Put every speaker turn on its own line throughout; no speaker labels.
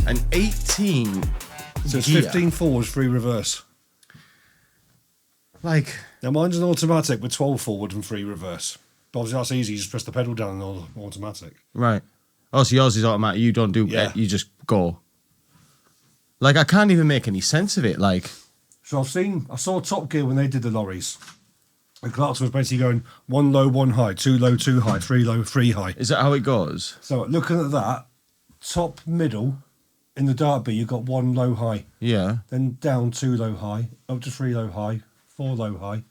and 18
So it's
gear.
15 forwards, 3 reverse.
Like,
Now mine's an automatic with 12 forward and 3 reverse. But obviously that's easy. You just press the pedal down and automatic.
right. Oh, so yours is automatic. You don't do
Yeah.
you just go. Like, I can't even make any sense of it. Like,
So I saw Top Gear when they did the lorries. And Clarkson was basically going 1 low, 1 high, 2 low, 2 high, 3 low, 3 high.
is that how it goes?
So looking at that, top middle, in the dark B, you've got 1 low high.
Yeah.
Then down 2 low high, up to 3 low high, 4 low high,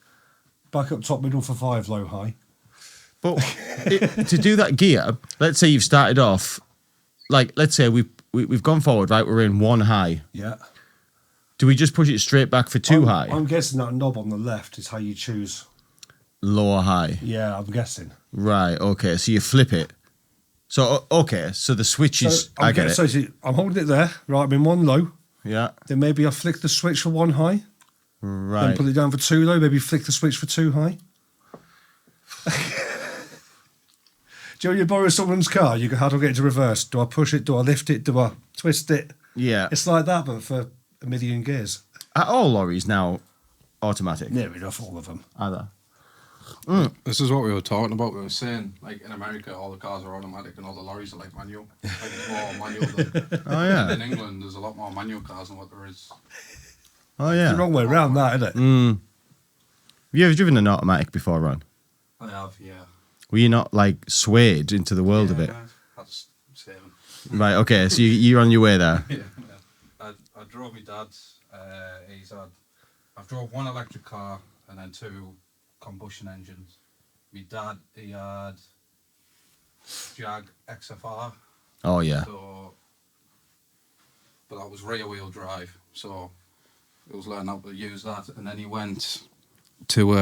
back up top middle for 5 low high.
But to do that gear, let's say you've started off, like, let's say we've gone forward, right? We're in 1 high.
Yeah.
Do we just push it straight back for 2 high?
I'm guessing that knob on the left is how you choose.
Lower high.
Yeah, I'm guessing.
Right, okay. So you flip it. So, okay. So the switch is... I get it.
So see, I'm holding it there, right? I'm in 1 low.
Yeah.
Then maybe I flick the switch for 1 high. Then
Right.
put it down for 2 low. Maybe flick the switch for 2 high. Do you know when you borrow someone's car, you go, how do I get it to reverse? Do I push it? Do I lift it? Do I twist it?
Yeah.
It's like that, but for a million gears.
Are all lorries now automatic?
Near enough, all of them.
Are
This is what we were talking about. We were saying, like, in America, all the cars are automatic and all the lorries are, like, manual. Like, it's more manual than...
Oh, yeah.
In England, there's a lot more manual cars than what there is.
Oh,
It's
yeah.
the wrong way around that, isn't it?
Have you ever driven an automatic before, Ron?
I have, yeah.
Were you not, like, swayed into the world of it?
That's saving.
Right, okay. So you're on your way there.
Yeah. I drove my dad's. I've drove 1 electric car and then 2 combustion engines. My dad, he had Jag XFR.
Oh, yeah.
So, but that was rear wheel drive. So he was learning how to use that, and then he went to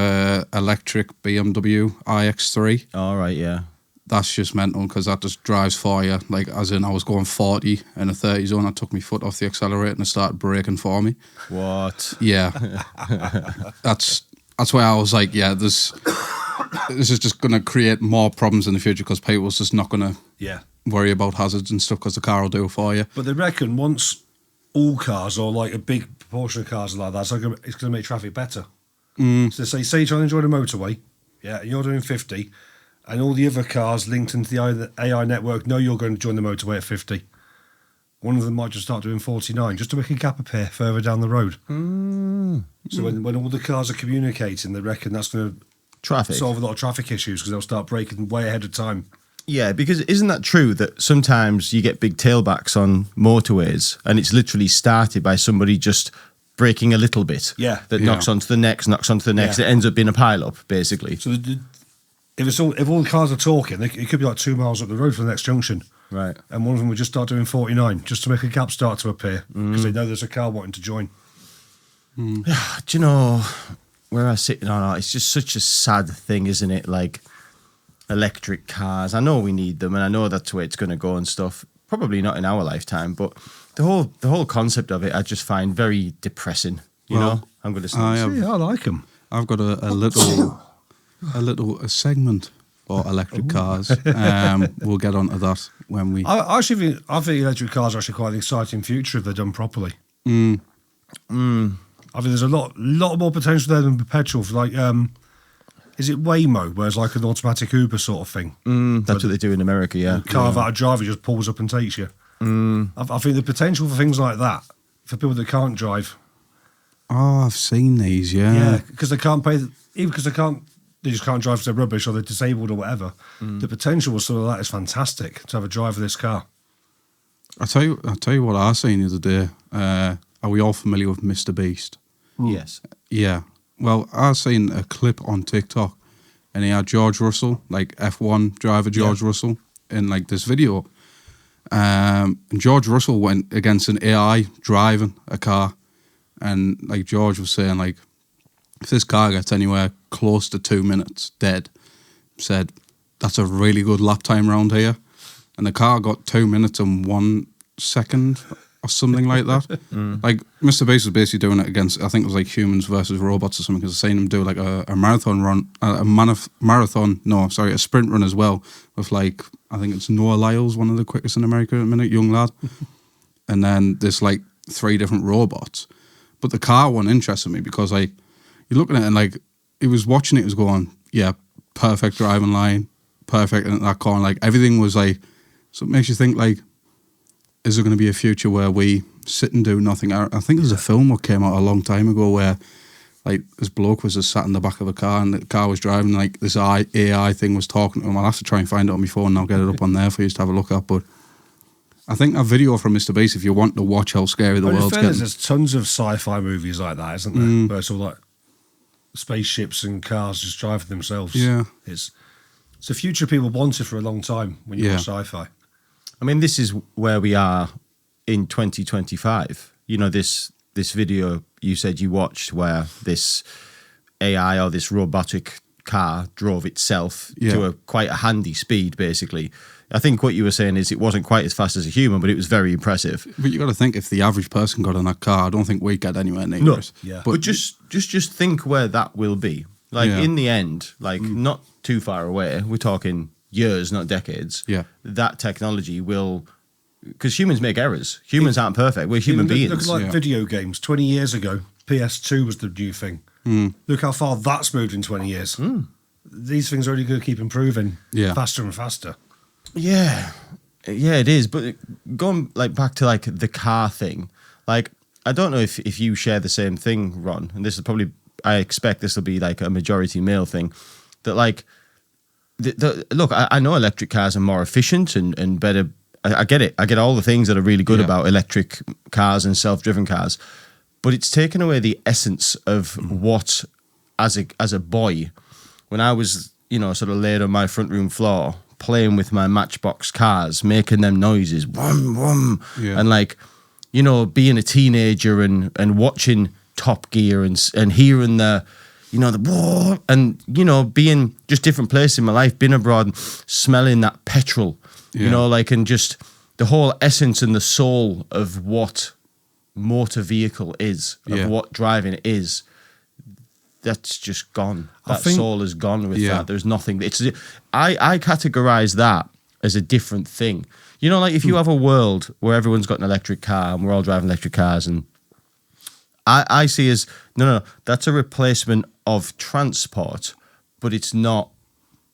electric BMW iX3.
All right, yeah.
That's just mental because that just drives for you. Like, as in, I was going 40 in a 30 zone. I took my foot off the accelerator and it started braking for me.
What?
Yeah, that's why I was like, yeah, this is just going to create more problems in the future because people's just not going to
Yeah.
worry about hazards and stuff because the car will do it for you.
But they reckon once all cars or like a big proportion of cars are like that, it's going to make traffic better. So say you're trying to enjoy the motorway, yeah, and you're doing 50, and all the other cars linked into the AI network know you're going to join the motorway at 50. One of them might just start doing 49 just to make a gap appear further down the road. So when all the cars are communicating, they reckon that's going to
Traffic.
solve a lot of traffic issues because they'll start braking way ahead of time.
Yeah, because isn't that true that sometimes you get big tailbacks on motorways and it's literally started by somebody just braking a little bit?
Yeah.
That
Yeah.
knocks onto the next,
Yeah.
It ends up being a pile-up, basically.
So if all the cars are talking, it could be like 2 miles up the road from the next junction.
Right.
And one of them would just start doing 49 just to make a gap start to appear because they know there's a car wanting to join.
Do you know where I sit? No, it's just such a sad thing, isn't it? Like, electric cars. I know we need them and I know that's where it's going to go and stuff. Probably not in our lifetime, but the whole concept of it I just find very depressing. You know? I'm going to say
Yeah, I like them.
I've got a little segment for electric cars. We'll get onto that when we.
I think electric cars are actually quite an exciting future if they're done properly. I think there's a lot more potential there than petrol for like, is it Waymo, where it's like an automatic Uber sort of thing?
that's what they do in America, yeah.
Car without a driver just pulls up and takes you. I think the potential for things like that, for people that can't drive,
Oh, I've seen these.
yeah, because they can't pay, even because they just can't drive because they're rubbish or they're disabled or whatever. The potential for some of that is fantastic to have a driverless car.
I'll tell you what I seen the other day. Are we all familiar with Mr. Beast?
Yes.
Yeah. Well, I seen a clip on TikTok, and he had George Russell, like F1 driver George Russell, in like this video. And George Russell went against an AI driving a car, and like George was saying, like, if this car gets anywhere close to 2 minutes dead, said that's a really good lap time around here, and the car got 2 minutes and 1 second or something like that. Like Mr. Beast was basically doing it against, I think it was like humans versus robots or something, because I seen him do like a marathon run, a sprint run as well with like, I think it's Noah Lyles, one of the quickest in America at the minute, young lad. and then there's like 3 different robots. But the car one interested me because like you're looking at it and like it was watching it was going, yeah, perfect driving line, perfect in that car, and like everything was like, so it makes you think like, is there going to be a future where we sit and do nothing? I think there's a film that came out a long time ago where like this bloke was just sat in the back of a car and the car was driving, like this AI thing was talking to him. I'll have to try and find it on my phone and I'll get it up on there for you to have a look at. But I think a video from Mr. Beast, if you want to watch how scary the world's getting.
There's tons of sci-fi movies like that, isn't there? Where it's all like spaceships and cars just drive themselves.
Yeah.
It's a future people wanted for a long time when you watch sci-fi.
I mean, this is where we are in 2025. You know, this video you said you watched where this AI or this robotic car drove itself to quite a handy speed, basically. I think what you were saying is it wasn't quite as fast as a human, but it was very impressive.
But you got to think, if the average person got in that car, I don't think we'd get anywhere near it.
Yeah. But just think where that will be. Like in the end, like not too far away, we're talking years, not decades.
Yeah.
That technology will, because humans make errors. Humans aren't perfect. We're human beings.
Look like video games. 20 years ago, PS2 was the new thing. Look how far that's moved in 20 years. These things are only going to keep improving faster and faster.
Yeah, it is. But going like back to like the car thing, like I don't know if you share the same thing, Ron. And this is probably, I expect this will be like a majority male thing. That like, look, I know electric cars are more efficient and better. I get it. I get all the things that are really good about electric cars and self-driven cars, but it's taken away the essence of what, as a boy, when I was, you know, sort of laid on my front room floor playing with my Matchbox cars, making them noises, whum, whum, and like, you know, being a teenager and watching Top Gear and hearing the, you know, the whoa, and, you know, being just different places in my life, being abroad and smelling that petrol, you know, like, and just the whole essence and the soul of what motor vehicle is, of what driving is, that's just gone. That soul is gone with that. There's nothing. I categorize that as a different thing. You know, like if you have a world where everyone's got an electric car and we're all driving electric cars, and I see as, no, that's a replacement of transport, but it's not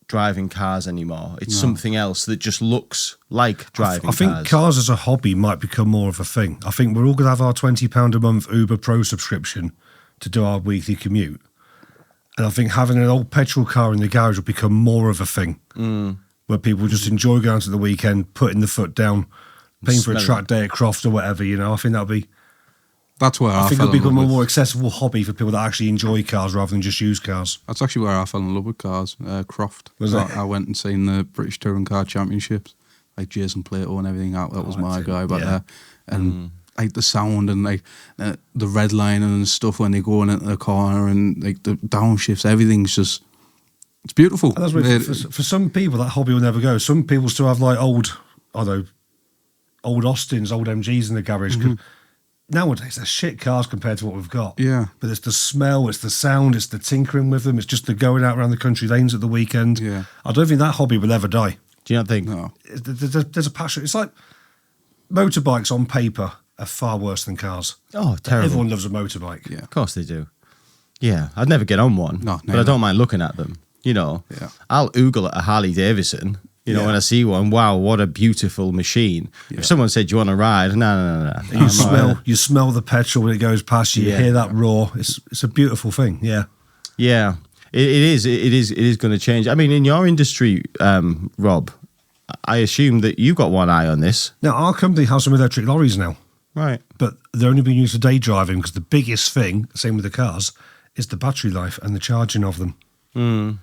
driving cars anymore. It's something else that just looks like driving cars.
I think cars as a hobby might become more of a thing. I think we're all going to have our £20 a month Uber Pro subscription to do our weekly commute. And I think having an old petrol car in the garage will become more of a thing, where people just enjoy going to the weekend, putting the foot down, paying for a track day at Croft or whatever, you know. I think that'll be...
That's where I think
it'll become a more accessible hobby for people that actually enjoy cars rather than just use cars.
That's actually where I fell in love with cars, Croft.
Was it?
I went and seen the British Touring Car Championships, like Jason Plato and everything. That was my guy back there. And like the sound and like the red line and stuff when they're going into the corner and like the downshifts, everything's just, it's beautiful.
And that's for some people, that hobby will never go. Some people still have like old Austins, old MGs in the garage. Nowadays, they're shit cars compared to what we've got.
Yeah.
But it's the smell, it's the sound, it's the tinkering with them, it's just the going out around the country lanes at the weekend.
Yeah.
I don't think that hobby will ever die.
Do you not think?
No.
There's a passion. It's like motorbikes on paper are far worse than cars.
Oh, terrible.
Everyone loves a motorbike.
Yeah.
Of course they do. Yeah, I'd never get on one.
No,
but I don't mind looking at them. You know, I'll oogle at a Harley Davidson. You know, when I see one, wow, what a beautiful machine. Yeah. If someone said, "Do you want to ride?" No.
You smell the petrol when it goes past you. You hear that roar. It's a beautiful thing. Yeah.
Yeah, it is going to change. I mean, in your industry, Rob, I assume that you've got one eye on this.
Now, our company has some electric lorries now.
Right.
But they're only being used for day driving because the biggest thing, same with the cars, is the battery life and the charging of them.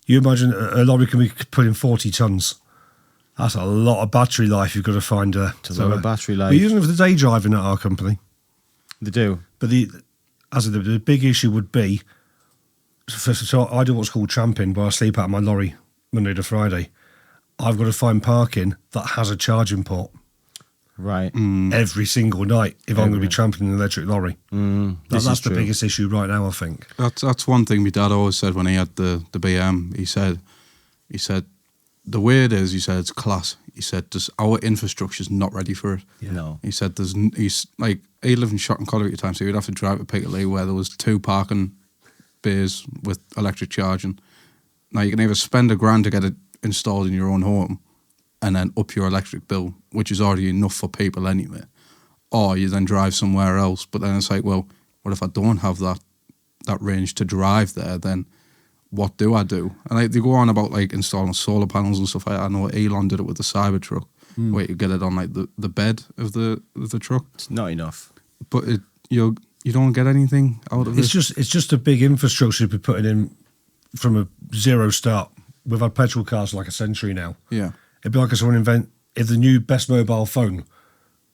You imagine a lorry can be putting 40 tonnes. That's a lot of battery life you've got to find.
It's a lot of battery life.
We're using it for the day driving at our company.
They do.
But the big issue would be, so I do what's called tramping, where I sleep out of my lorry Monday to Friday. I've got to find parking that has a charging port.
Right.
Every single night if I'm going to be tramping in an electric lorry. That's the biggest issue right now, I think.
That's one thing my dad always said when he had the BM. He said, the way it is, he said, it's class. He said, our infrastructure's not ready for it.
Yeah. No.
He said, he's like, he lived in Shotton College at the time, so he'd have to drive to Piccadilly where there was 2 parking bays with electric charging. Now, you can either spend $1,000 to get it installed in your own home and then up your electric bill, which is already enough for people anyway, or you then drive somewhere else. But then it's like, well, what if I don't have that range to drive there, then what do I do? And like, they go on about like installing solar panels and stuff like that. I know Elon did it with the Cybertruck, where you get it on like the bed of the truck.
It's not enough.
But you don't get anything out of it.
It's just a big infrastructure to be putting in from a zero start. We've had petrol cars for like a century now.
Yeah.
It'd be like if someone if the new best mobile phone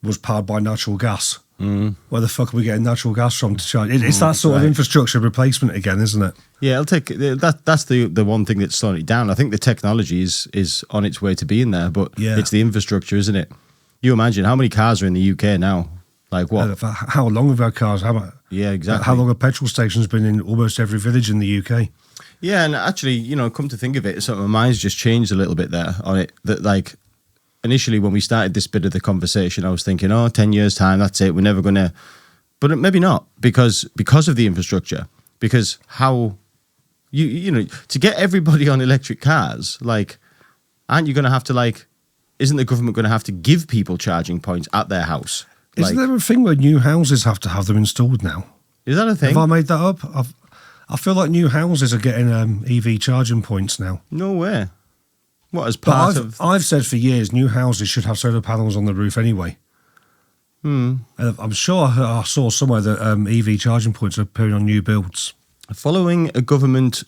was powered by natural gas. Where the fuck are we getting natural gas from to charge? It's that sort of infrastructure replacement again, isn't it?
Yeah, it'll take that's the one thing that's slowing it down. I think the technology is on its way to being there, but it's the infrastructure, isn't it? You imagine how many cars are in the UK now? Like what?
How long have our cars?
Yeah, exactly.
How long have petrol stations been in almost every village in the UK?
Yeah, and actually, come to think of it, sort of my mind's just changed a little bit there on it. That like initially when we started this bit of the conversation, I was thinking, 10 years time, that's it. We're never going to, but maybe not because of the infrastructure. Because how to get everybody on electric cars, like, aren't you going to have to isn't the government going to have to give people charging points at their house?
Isn't there a thing where new houses have to have them installed now?
Is that a thing?
Have I made that up? I feel like new houses are getting EV charging points now.
No way. What, as part of...
I've said for years, new houses should have solar panels on the roof anyway. I'm sure I saw somewhere that EV charging points are appearing on new builds.
Following a government,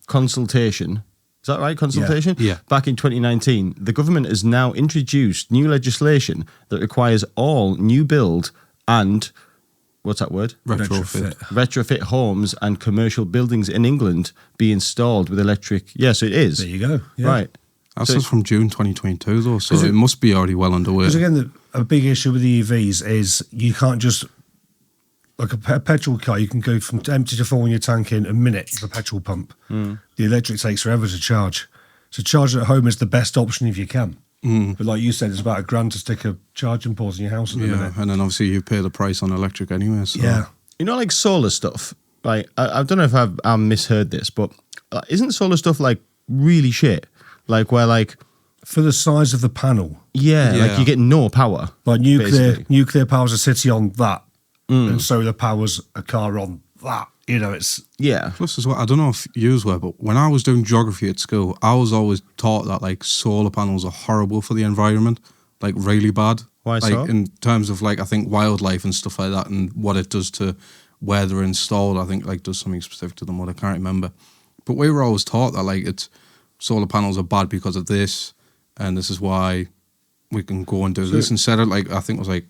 consultation, is that right, consultation?
Yeah.
Back in 2019, the government has now introduced new legislation that requires all new build and... What's that word? Retrofit homes and commercial buildings in England be installed with electric. Yes, it is.
There you go. Yeah.
Right.
That's just from June 2022, though, so it must be already well underway.
Because again, a big issue with the EVs is you can't just, like a petrol car, you can go from empty to full in your tank in a minute at the petrol pump. The electric takes forever to charge. So charging at home is the best option if you can. But like you said, it's about $1,000 to stick a charging port in your house in a minute.
And then obviously you pay the price on electric anyway. So.
Yeah.
Like solar stuff, like, I don't know if I've misheard this, but isn't solar stuff like really shit? Like where like...
For the size of the panel.
Yeah, like you get no power.
Like nuclear powers a city on that, and solar powers a car on that. It's...
Yeah.
Plus as well, I don't know if you were, but when I was doing geography at school, I was always taught that like solar panels are horrible for the environment, like really bad.
Why
like,
so?
In terms of like, I think wildlife and stuff like that and what it does to where they're installed, I think like does something specific to them, what I can't remember. But we were always taught that like solar panels are bad because of this, and this is why we can go and do this instead of like, I think it was like,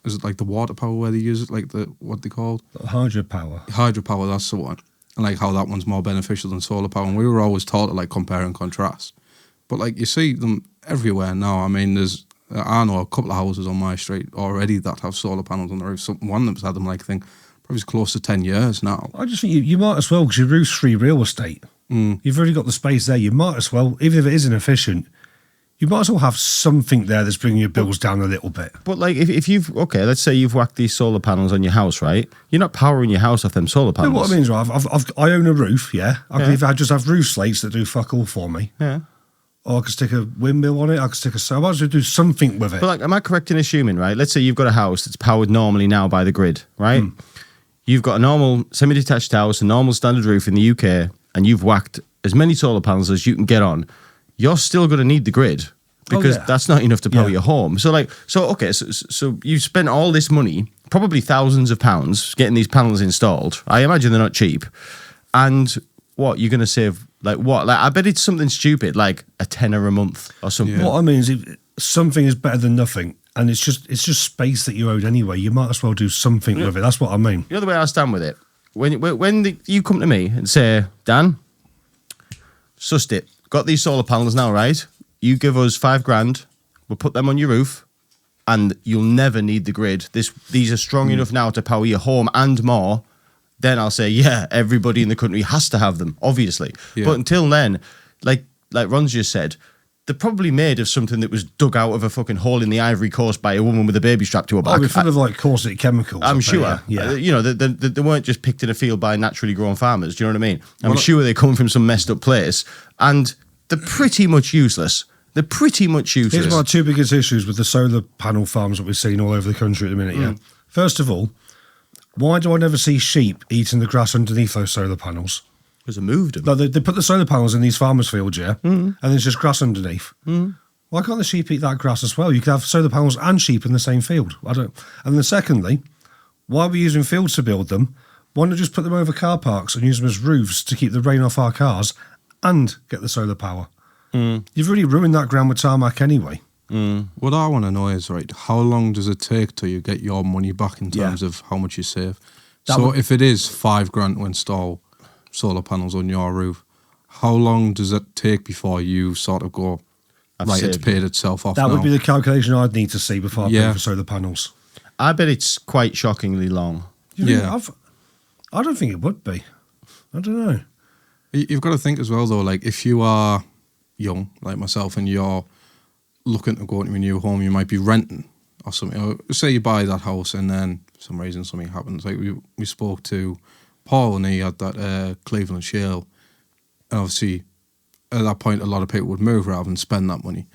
is it like the water power where they use it, like what they called?
Hydropower.
Hydropower, that's the one. And like how that one's more beneficial than solar power. And we were always taught to like compare and contrast. But like you see them everywhere now. I mean, I know a couple of houses on my street already that have solar panels on the roof. One of them's had them like I think probably close to 10 years now.
I just think you might as well, because your roof's free real estate. You've already got the space there. You might as well, even if it is inefficient, you might as well have something there that's bringing your bills down a little bit.
But like if you've, let's say you've whacked these solar panels on your house, right? You're not powering your house off them solar panels.
No, what I mean is, right, I own a roof, I can either just have roof slates that do fuck all for me.
Yeah.
Or I could stick a windmill on it, I could stick I might as well do something with it.
But like, am I correct in assuming, right? Let's say you've got a house that's powered normally now by the grid, right? You've got a normal semi-detached house, a normal standard roof in the UK, and you've whacked as many solar panels as you can get on. You're still going to need the grid. Because that's not enough to power your home. So you've spent all this money, probably thousands of pounds, getting these panels installed. I imagine they're not cheap. And what, you're going to save, like what? Like I bet it's something stupid, like a tenner a month or something.
What I mean is, if something is better than nothing, and it's just space that you owed anyway. You might as well do something with it. That's what I mean.
You know the way I stand with it? When you come to me and say, Dan, sussed it, got these solar panels now, right? You give us $5,000, we'll put them on your roof, and you'll never need the grid. These are strong enough now to power your home and more. Then I'll say, everybody in the country has to have them, obviously. Yeah. But until then, like, like Ron's just said, they're probably made of something that was dug out of a fucking hole in the Ivory Coast by a woman with a baby strapped to her back.
Oh, full of like caustic chemicals.
I'm sure.
Yeah.
You know, they weren't just picked in a field by naturally grown farmers. Do you know what I mean? I'm sure they come from some messed up place, and they're pretty much useless. They're pretty much useless.
Here's my two biggest issues with the solar panel farms that we're seeing all over the country at the minute. Yeah. First of all, why do I never see sheep eating the grass underneath those solar panels?
Because they moved them.
Like they put the solar panels in these farmers' fields, and there's just grass underneath. Why can't the sheep eat that grass as well? You could have solar panels and sheep in the same field. I don't. And then secondly, why are we using fields to build them? Why not just put them over car parks and use them as roofs to keep the rain off our cars and get the solar power? You've really ruined that ground with tarmac anyway.
What I want to know is, right, how long does it take till you get your money back in terms of how much you save? If it is $5,000 to install solar panels on your roof, how long does it take before you sort of go, it's paid itself off
That
now?
would be the calculation I'd need to see before I pay for solar panels.
I bet it's quite shockingly long.
I don't think it would be. I don't know.
You've got to think as well, though, like if you are young, like myself, and you're looking to go into a new home, you might be renting or something. Or say you buy that house and then for some reason something happens. Like we spoke to Paul and he had that Cleveland Shale. And obviously, at that point, a lot of people would move rather than spend that money.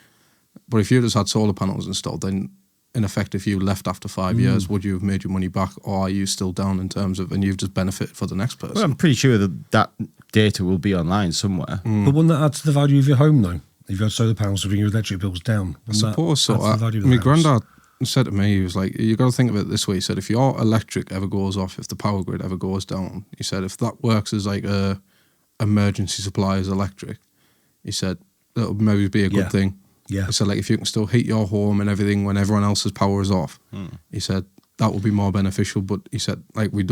But if you just had solar panels installed, then in effect, if you left after 5 years, would you have made your money back, or are you still down in terms of, and you've just benefited for the next person?
Well, I'm pretty sure that data will be online somewhere.
But wouldn't that add to the value of your home, though? If you had solar panels to bring your electric bills down,
I suppose so. My granddad said to me, he was like, you got to think of it this way. He said, if your electric ever goes off, if the power grid ever goes down, he said, if that works as like a emergency supply as electric, he said, that'll maybe be a good thing.
Yeah.
He said, like, if you can still heat your home and everything when everyone else's power is off, he said, that would be more beneficial. But he said, like, I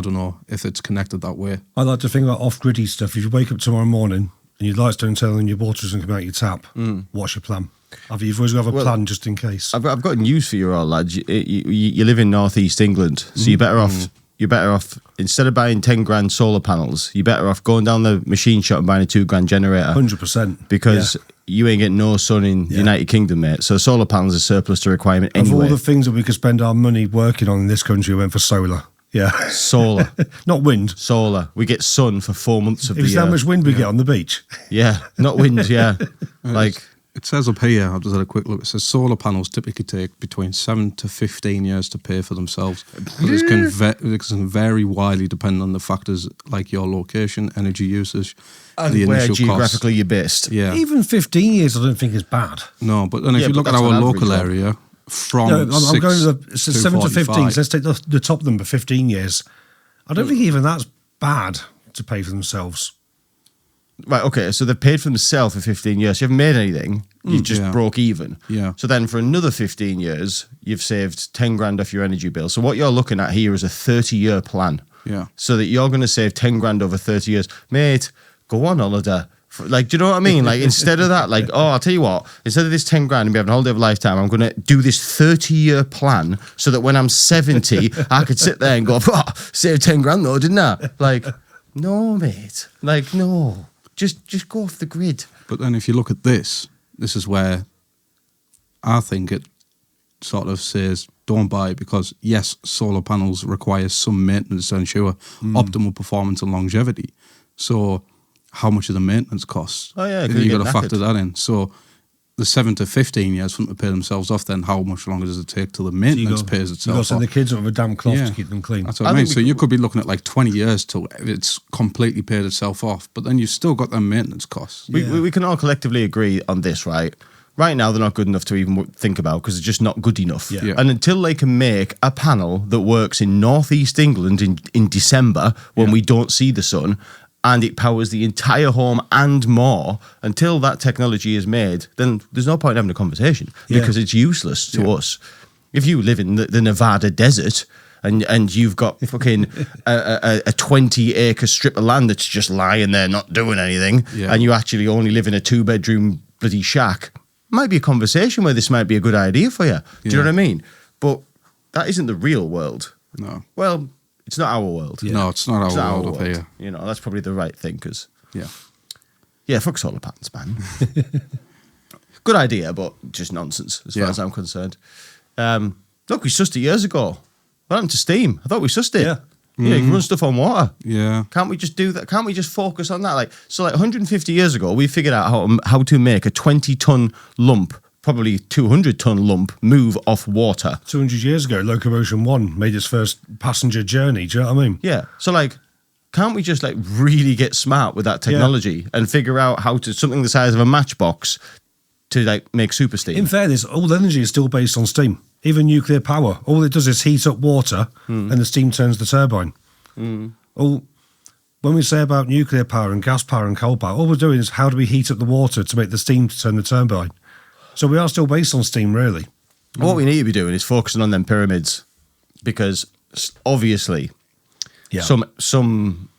don't know if it's connected that way.
I like to think about off-griddy stuff. If you wake up tomorrow morning and your lights don't turn on, your water's going to come out your tap, what's your plan? You've always got to have a plan just in case.
I've got news for you all, lads. You live in northeast England, so you're better off. You're better off, instead of buying 10 grand solar panels, you're better off going down the machine shop and buying a 2 grand generator.
100%.
Because you ain't getting no sun in the United Kingdom, mate. So solar panels are surplus to requirement anyway.
Of all the things that we could spend our money working on in this country, we went for solar. Yeah.
Solar.
Not wind.
Solar. We get sun for 4 months of the year.
How much wind we get on the beach.
Yeah. Not wind, like...
It says up here, I've just had a quick look, it says solar panels typically take between 7 to 15 years to pay for themselves. This can vary widely depending on the factors like your location, energy usage,
and
the
where
initial
geographically
cost.
you're based.
Yeah.
Even 15 years I don't think is bad.
No, but then if you look at our local area, from
I'm going to 7 to 15, so let's take the top number, 15 years. I don't think even that's bad to pay for themselves.
Right, okay, so they've paid for themselves for 15 years. You haven't made anything. You just broke even.
Yeah.
So then for another 15 years, you've saved 10 grand off your energy bill. So what you're looking at here is a 30-year plan.
Yeah.
So that you're going to save 10 grand over 30 years. Mate, go on holiday. Like, do you know what I mean? Like, instead of that, like, I'll tell you what, instead of this 10 grand and be having a holiday of a lifetime, I'm going to do this 30-year plan so that when I'm 70, I could sit there and go, save 10 grand though, didn't I? Like, no, mate. Like, no. Just go off the grid.
But then if you look at this is where I think it sort of says don't buy it, because yes, solar panels require some maintenance to ensure optimal performance and longevity. So how much of the maintenance costs?
Oh yeah,
you got to factor that in. So the 7 to 15 years for them to pay themselves off, then how much longer does it take till the maintenance pays itself off?
You've got to send the kids up with a damn cloth to keep them clean.
That's what I mean. So you could be looking at like 20 years till it's completely paid itself off, but then you've still got them maintenance costs.
We can all collectively agree on this, right? Right now, they're not good enough to even think about because they're just not good enough.
Yeah.
And until they can make a panel that works in northeast England in December when we don't see the sun, and it powers the entire home and more, until that technology is made, then there's no point having a conversation because it's useless to us. If you live in the Nevada desert and you've got fucking a 20-acre strip of land that's just lying there not doing anything, and you actually only live in a 2-bedroom bloody shack, might be a conversation where this might be a good idea for you. Do you know what I mean? But that isn't the real world.
No.
Well, it's not our world.
No, it's not our world up here.
You know, that's probably the right thing, because...
Yeah.
Yeah, fuck solar patterns, man. Good idea, but just nonsense as far as I'm concerned. Look, we sussed it years ago. What happened to steam? I thought we sussed it.
Yeah.
Yeah, you can run stuff on water.
Yeah.
Can't we just do that? Can't we just focus on that? Like 150 years ago, we figured out how to make a 20-ton lump, probably 200-ton lump, move off water.
200 years ago, Locomotion 1 made its first passenger journey. Do you know what I mean?
Yeah. So like, can't we just like really get smart with that technology and figure out how to something the size of a matchbox to like make super steam?
In fairness, all energy is still based on steam. Even nuclear power, all it does is heat up water and the steam turns the turbine. All, when we say about nuclear power and gas power and coal power, all we're doing is how do we heat up the water to make the steam to turn the turbine? So we are still based on steam, really.
What we need to be doing is focusing on them pyramids because obviously some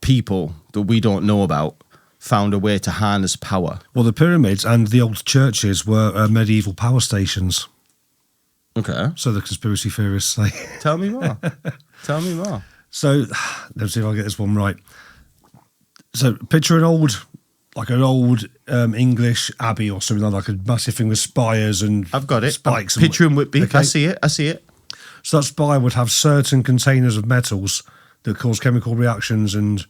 people that we don't know about found a way to harness power.
Well, the pyramids and the old churches were medieval power stations.
Okay.
So the conspiracy theorists say.
Tell me more. Tell me more.
So let's see if I get this one right. So picture an old English abbey or something like a massive thing with spires and
I've got it.
spikes.
Picture in Whitby.
Okay.
I see it.
So that spire would have certain containers of metals that cause chemical reactions and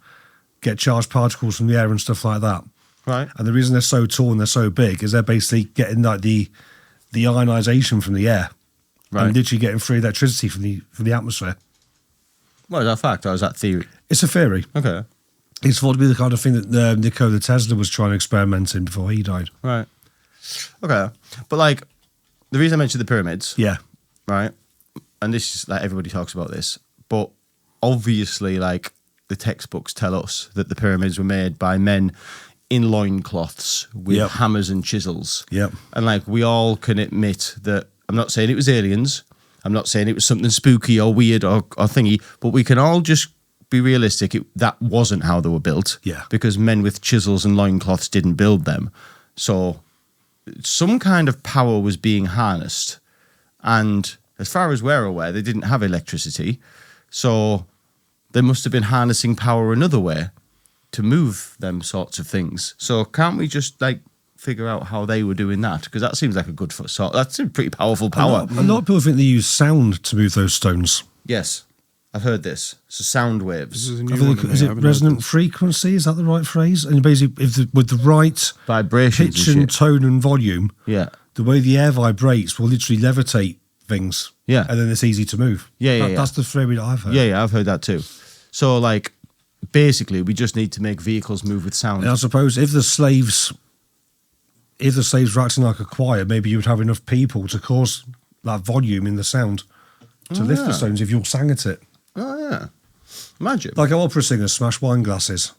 get charged particles from the air and stuff like that.
Right.
And the reason they're so tall and they're so big is they're basically getting like the ionization from the air, and literally getting free electricity from the atmosphere.
What is that fact or is that theory?
It's a theory.
Okay.
It's thought to be the kind of thing that Nikola Tesla was trying to experiment in before he died.
Right. Okay. But like the reason I mentioned the pyramids,
Yeah.
right? And this is like everybody talks about this, but obviously like the textbooks tell us that the pyramids were made by men in loincloths with hammers and chisels.
Yep.
And like we all can admit that I'm not saying it was aliens. I'm not saying it was something spooky or weird or thingy, but we can all just be realistic. That wasn't how they were built.
Yeah.
Because men with chisels and loincloths didn't build them. So some kind of power was being harnessed. And as far as we're aware, they didn't have electricity. So they must have been harnessing power another way to move them sorts of things. So can't we just like figure out how they were doing that? Because that seems like a good sort. That's a pretty powerful power.
A lot of people think they use sound to move those stones.
Yes, I've heard this. So sound waves.
This is a new
I think,
one.
is it resonant frequency? Is that the right phrase? And basically, with the right
Vibrations
pitch
and
and
shit.
tone and volume,
Yeah.
the way the air vibrates will literally levitate things.
Yeah.
And then it's easy to move.
Yeah.
That's the theory that I've heard.
Yeah, I've heard that too. So like basically we just need to make vehicles move with sound.
And I suppose if the slaves were acting like a choir, maybe you would have enough people to cause that volume in the sound to lift the stones if you all sang at it.
Oh yeah. Imagine.
Like opera singers smash wine glasses.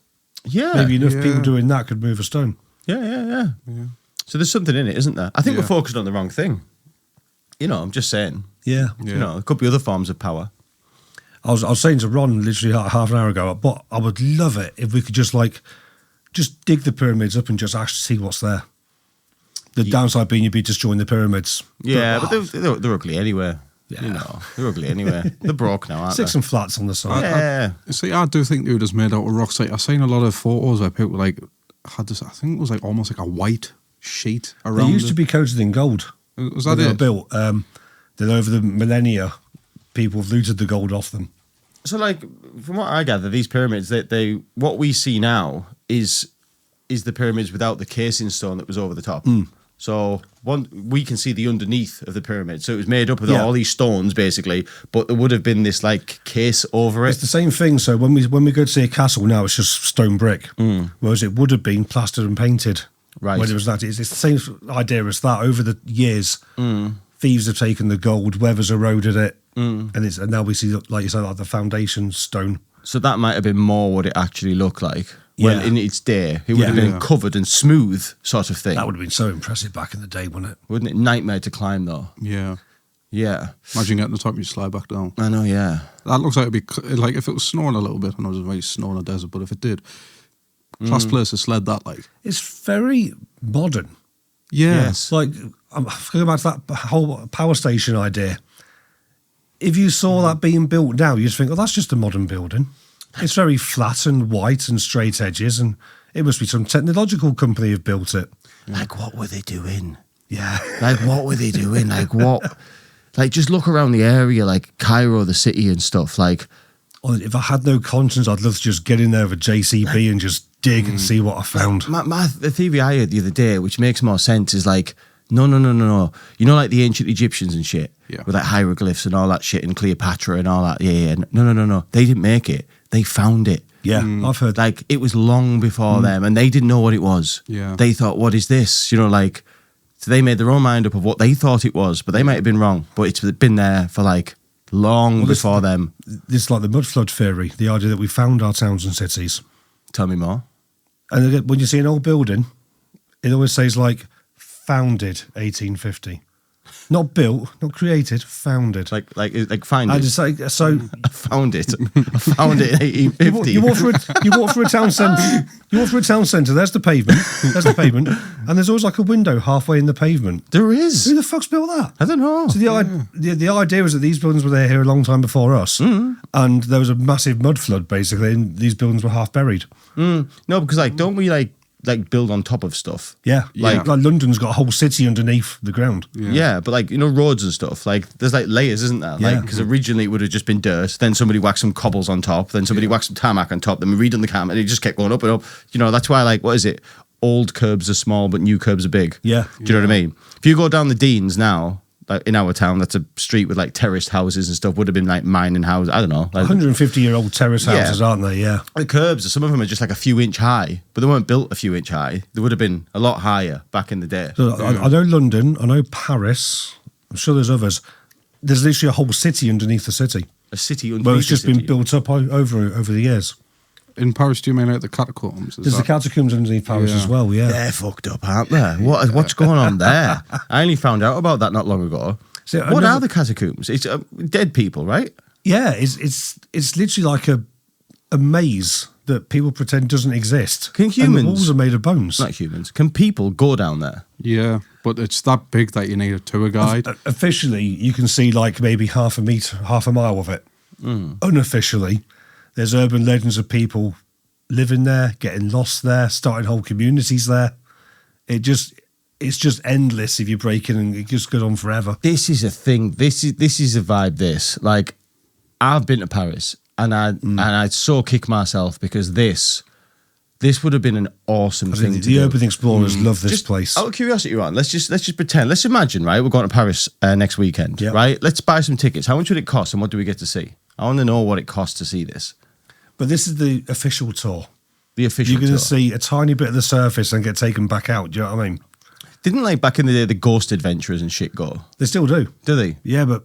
Yeah.
Maybe enough
Yeah.
people doing that could move a stone.
Yeah. So there's something in it, isn't there? I think we're focused on the wrong thing. You know, I'm just saying.
Yeah.
You know, there could be other forms of power.
I was saying to Ron literally half an hour ago, but I would love it if we could just dig the pyramids up and just actually see what's there. The downside being you'd be destroying the pyramids.
Yeah, but they're ugly anyway.
Yeah.
You know, they're ugly anyway. They're broke now, aren't
Stick
they?
some flats on the side.
Yeah.
See, I do think they were just made out of rocks. Like, I've seen a lot of photos where people like had this. I think it was like almost like a white sheet
They
around.
used to be coated in gold.
Was
when
that
they were
it?
built? Then over the millennia, people have looted the gold off them.
So, like, from what I gather, these pyramids, they what we see now is the pyramids without the casing stone that was over the top. So we can see the underneath of the pyramid. So it was made up of all these stones, basically, but there would have been this like case over
It's
it.
the same thing. So when we go to see a castle now, it's just stone brick, whereas it would have been plastered and painted.
Right.
When it was that, it's the same idea as that. Over the years, thieves have taken the gold, weather's eroded it, and now we see, like you said, like the foundation stone.
So that might have been more what it actually looked like. Well,
Yeah.
in its day, it would have been
Yeah.
covered and smooth, sort of thing.
That would have been so impressive back in the day, wouldn't it?
Wouldn't it? Nightmare to climb, though.
Yeah.
Yeah.
Imagine getting to the top and you slide back down.
I know, yeah.
That looks like it'd be like if it was snowing a little bit. I know it doesn't really snow in a desert, but if it did, class place to sled that like.
It's very modern.
Yeah.
Yes.
Like, I'm going back to that whole power station idea. If you saw that being built now, you'd think, oh, that's just a modern building. It's very flat and white and straight edges, and it must be some technological company who built it.
Like, what were they doing?
Yeah.
Like, what were they doing? Like, what? Like, just look around the area, like Cairo, the city and stuff. Like,
Well, if I had no conscience, I'd love to just get in there with a JCB and just dig and see what I found.
the theory I heard the other day, which makes more sense, is like, no. You know, like the ancient Egyptians and shit,
Yeah.
with like hieroglyphs and all that shit, and Cleopatra and all that. Yeah. No. They didn't make it. They found it.
Yeah, I've heard.
Like, it was long before them, and they didn't know what it was.
Yeah.
They thought, what is this? You know, like, so they made their own mind up of what they thought it was, but they might have been wrong. But it's been there for like long before them.
This is like the mud flood theory, the idea that we found our towns and cities.
Tell me more.
And again, when you see an old building, it always says like founded 1850. Not built, not created, founded.
Like find
I
it.
just say so.
I found it. I found it in 1850.
You walk through a town centre. You walk through a town centre. There's the pavement. And there's always like a window halfway in the pavement.
There is.
Who the fuck's built that?
I don't know.
So the idea was that these buildings were there here a long time before us, and there was a massive mud flood basically, and these buildings were half buried.
No, because like, don't we like build on top of stuff?
Yeah, like London's got a whole city underneath the ground.
Yeah, but like, you know, roads and stuff, like there's like layers, isn't there?
Yeah.
Like, because originally it would have just been dirt, then somebody whacked some cobbles on top, then somebody whacked some tarmac on top, then we redone the cam, and it just kept going up and up. You know, that's why, like, what is it? Old curbs are small, but new curbs are big.
Yeah.
Do you know what I mean? If you go down the Deans now, like in our town, that's a street with like terraced houses and stuff, would have been like mining houses. I don't know. Like,
150-year-old terrace houses, aren't they? Yeah.
the curbs, some of them are just like a few inch high, but they weren't built a few inch high. They would have been a lot higher back in the day.
So I know London. I know Paris. I'm sure there's others. There's literally a whole city underneath the city.
A city underneath
Well, it's just
the
been
city.
built up over the years.
In Paris, do you mean like the catacombs?
There's the catacombs underneath Paris
Yeah.
as well. Yeah.
They're fucked up, aren't they? What's going on there? I only found out about that not long ago.
See,
What
another-
are the catacombs? It's dead people, right?
Yeah. It's literally like a maze that people pretend doesn't exist.
Can
And
humans-
the walls are made of bones.
Not humans. Can people go down there?
Yeah, but it's that big that you need a tour guide.
Officially, you can see like maybe half a mile of it. Unofficially, there's urban legends of people living there, getting lost there, starting whole communities there. It's just endless if you break in, and it just goes on forever.
This is a thing. This is a vibe. This, like, I've been to Paris, and I'd so kick myself because this would have been an awesome
I
thing
think
to
the
do.
urban explorers love this
Just
place.
Out of curiosity, Ron, let's just pretend. Let's imagine, right? We're going to Paris next weekend,
Yep.
right? Let's buy some tickets. How much would it cost, and what do we get to see? I want to know what it costs to see this.
But this is the official tour.
The official
You're going
tour.
to see a tiny bit of the surface and get taken back out. Do you know what I mean?
Didn't, like, back in the day the ghost adventurers and shit go?
They still do.
Do they?
Yeah, but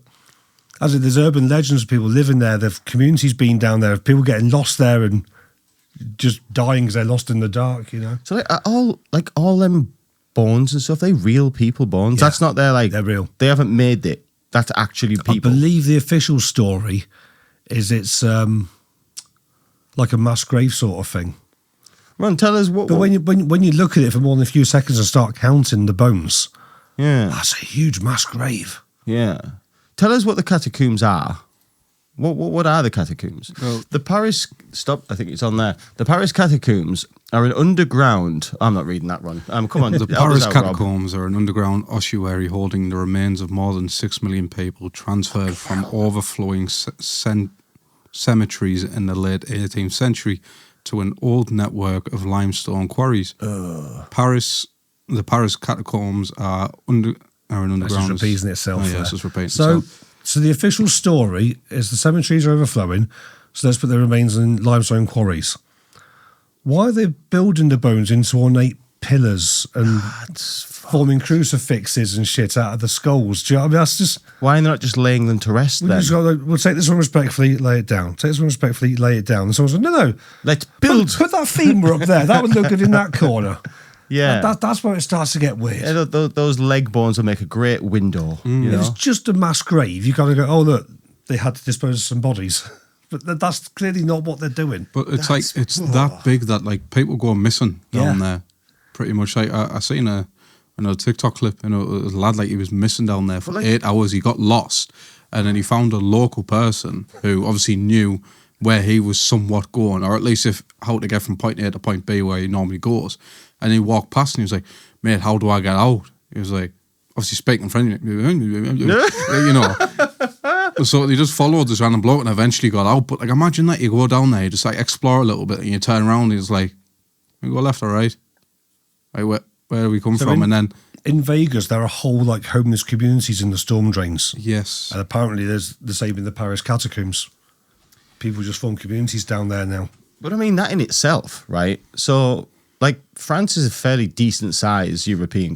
as in, there's urban legends of people living there. There's communities being down there. People getting lost there and just dying because they're lost in the dark. You know,
So like all them bones and stuff, they real people bones.
Yeah.
That's not their like
They're real.
They haven't made it. That's actually
I
people.
believe the official story is it's like a mass grave sort of thing.
Ron, tell us what.
But when you look at it for more than a few seconds and start counting the bones,
yeah,
that's a huge mass grave.
yeah. Tell us what the catacombs are. What are the catacombs?
Well-
The Paris. Stop. I think it's on there. The Paris catacombs are an underground. I'm not reading that, Ron. Come on.
The
help us
Paris
out, Rob.
Catacombs are an underground ossuary holding the remains of more than 6 million people transferred from overflowing cemeteries in the late 18th century to an old network of limestone quarries. The Paris Catacombs are an underground.
That's just repeating itself.
Oh, yeah,
there.
it's just repeating
so,
itself.
so the official story is the cemeteries are overflowing, so let's put their remains in limestone quarries. Why are they building the bones into ornate pillars and forming crucifixes and shit out of the skulls? Do you know what I mean? That's just...
Why are they not just laying them to rest then?
We'll take this one respectfully, lay it down. Take this one respectfully, lay it down. And someone said, no,
Let's build.
put that femur up there. That would look good in that corner.
Yeah.
That's where it starts to get weird.
Yeah, those leg bones will make a great window. You
If
know?
it's just a mass grave, you kind of go, oh, look, they had to dispose of some bodies. But that's clearly not what they're doing.
But it's like it's that big that like people go missing down there, pretty much. Like I seen a TikTok clip, a lad like he was missing down there for 8 hours. He got lost, and then he found a local person who obviously knew where he was somewhat going, or at least if how to get from point A to point B where he normally goes. And he walked past and he was like, "Mate, how do I get out?" He was like, obviously speaking French, you know. So he just followed this random bloke and eventually got out. But like, imagine that you go down there, you just like explore a little bit, and you turn around and he's like, "We go left or right? Like, where do we come from?" And then
in Vegas, there are whole like homeless communities in the storm drains.
yes,
And apparently there's the same in the Paris Catacombs. People just form communities down there now.
But I mean, that in itself, right? So, like, France is a fairly decent size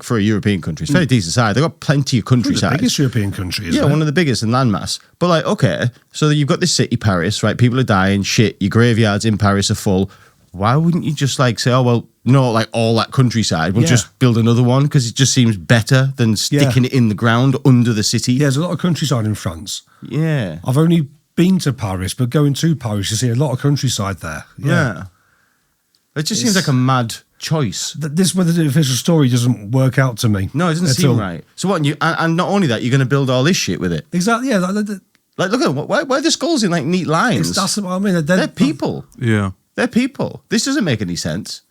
for a European country. It's fairly decent size. They've got plenty of
Probably
countryside.
the biggest European country, isn't
Yeah,
it?
one of the biggest in landmass. But like, okay, so you've got this city, Paris, right? People are dying, shit, your graveyards in Paris are full. Why wouldn't you just like say, oh, well, no, like all that countryside, we'll
Yeah.
just build another one because it just seems better than sticking it in the ground under the city.
Yeah, there's a lot of countryside in France.
Yeah.
I've only been to Paris, but going to Paris, you see a lot of countryside there.
Yeah. It just seems like a mad choice.
This whether the official story doesn't work out to me.
No, it doesn't
at
seem
all.
right. So what? And not only that, you're going to build all this shit with it.
Exactly. Yeah,
Like, look at why are the skulls in like neat lines?
that's what I mean.
They're people.
yeah.
They're people. This doesn't make any sense.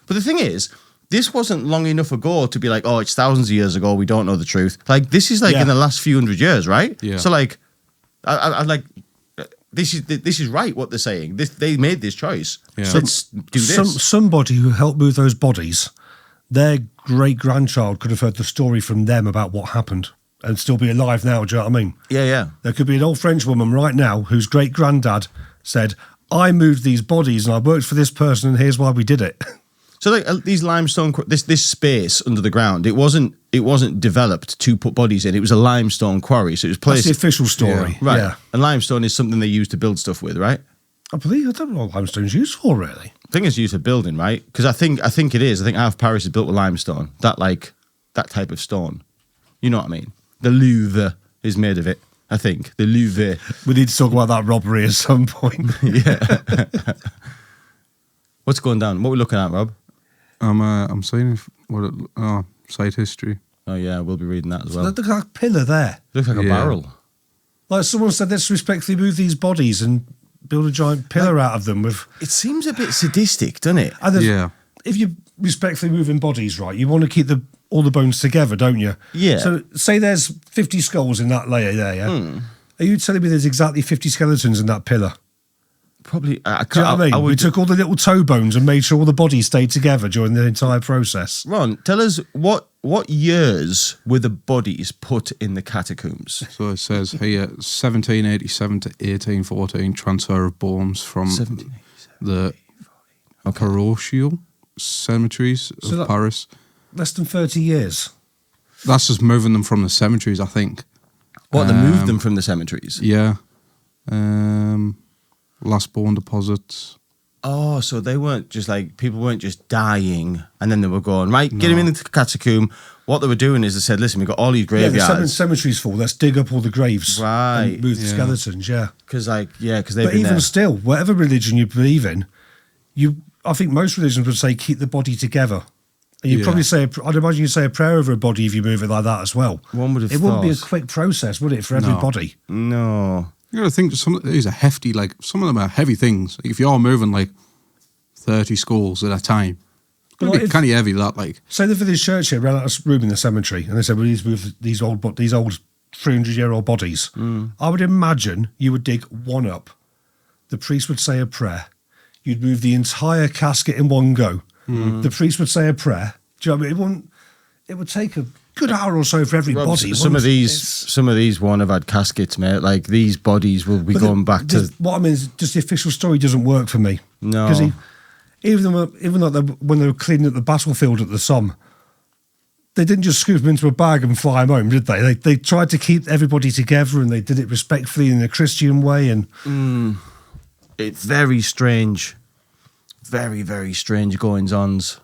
But the thing is, this wasn't long enough ago to be like, oh, it's thousands of years ago. We don't know the truth. Like, this is like
Yeah.
in the last few hundred years, right?
Yeah.
So like, I like, this is right what they're saying. They made this choice.
Yeah.
So let's do this.
Somebody who helped move those bodies, their great grandchild could have heard the story from them about what happened and still be alive now. Do you know what I mean?
Yeah.
There could be an old French woman right now whose great granddad said, "I moved these bodies and I worked for this person, and here's why we did it."
So like these limestone, this space under the ground, it wasn't developed to put bodies in. It was a limestone quarry, so it was
That's
placed
the official story.
right.
Yeah.
And limestone is something they use to build stuff with, right?
I don't know what limestone's used for, really.
I think it's used for building, right? Because I think it is. I think half Paris is built with limestone. That type of stone. You know what I mean? The Louvre is made of it. I think the Louvre.
We need to talk about that robbery at some point.
Yeah. What's going down? What are we looking at, Rob?
I'm saying site history.
Oh yeah, we'll be reading that as well.
Look at that pillar there.
Looks like a
Yeah.
barrel.
Like someone said, let's respectfully move these bodies and build a giant pillar out of them with.
It seems a bit sadistic, doesn't it?
And
Yeah.
if you're respectfully moving bodies, right, you want to keep all the bones together, don't you?
Yeah.
So say there's 50 skulls in that layer there, yeah?
Hmm.
Are you telling me there's exactly 50 skeletons in that pillar?
Probably. I
Do you know what I mean? We
would,
took all the little toe bones and made sure all the bodies stayed together during the entire process.
Ron, tell us what years were the bodies put in the catacombs?
So it says here 1787 to 1814 transfer of bones from
1787,
the parochial cemeteries of
So that-
Paris.
Less than 30 years.
That's just moving them from the cemeteries, I think.
What, they moved them from the cemeteries?
Yeah. Last bone deposits.
Oh, so they weren't just like, people weren't just dying and then they were going, right, get him in the catacomb. What they were doing is they said, listen, we've got all these
Yeah, the
graveyards.
cemetery's full. Let's dig up all the graves.
Right.
And move the
Yeah.
skeletons, yeah.
Because they've
But
been
even
there.
still, whatever religion you believe in, I think most religions would say keep the body together. And you'd
Yeah.
probably say, I'd imagine you'd say a prayer over a body if you move it like that as well.
One would have
It wouldn't be a
thought.
quick process, would it, for everybody?
No.
You gotta think some of these are hefty, like some of them are heavy things. Like if you're moving like 30 skulls at a time, it's gonna
Well,
be
if-
kind of heavy that like.
Say the village church here ran out of room in the cemetery, and they said, "We need to move these old 300-year-old bodies." I would imagine you would dig one up. The priest would say a prayer. You'd move the entire casket in one go. The priest would say a prayer. Do you know what I mean? It would take a good hour or so for every
Rob,
body.
some of
wouldn't it?
these won't have had caskets, mate. Like these bodies will be
But
going back to.
what I mean is, just the official story doesn't work for me.
No.
Because even though when they were cleaning up the battlefield at the Somme, they didn't just scoop them into a bag and fly them home, did they? They tried to keep everybody together, and they did it respectfully in a Christian way. And
It's very strange. Very, very strange goings-ons.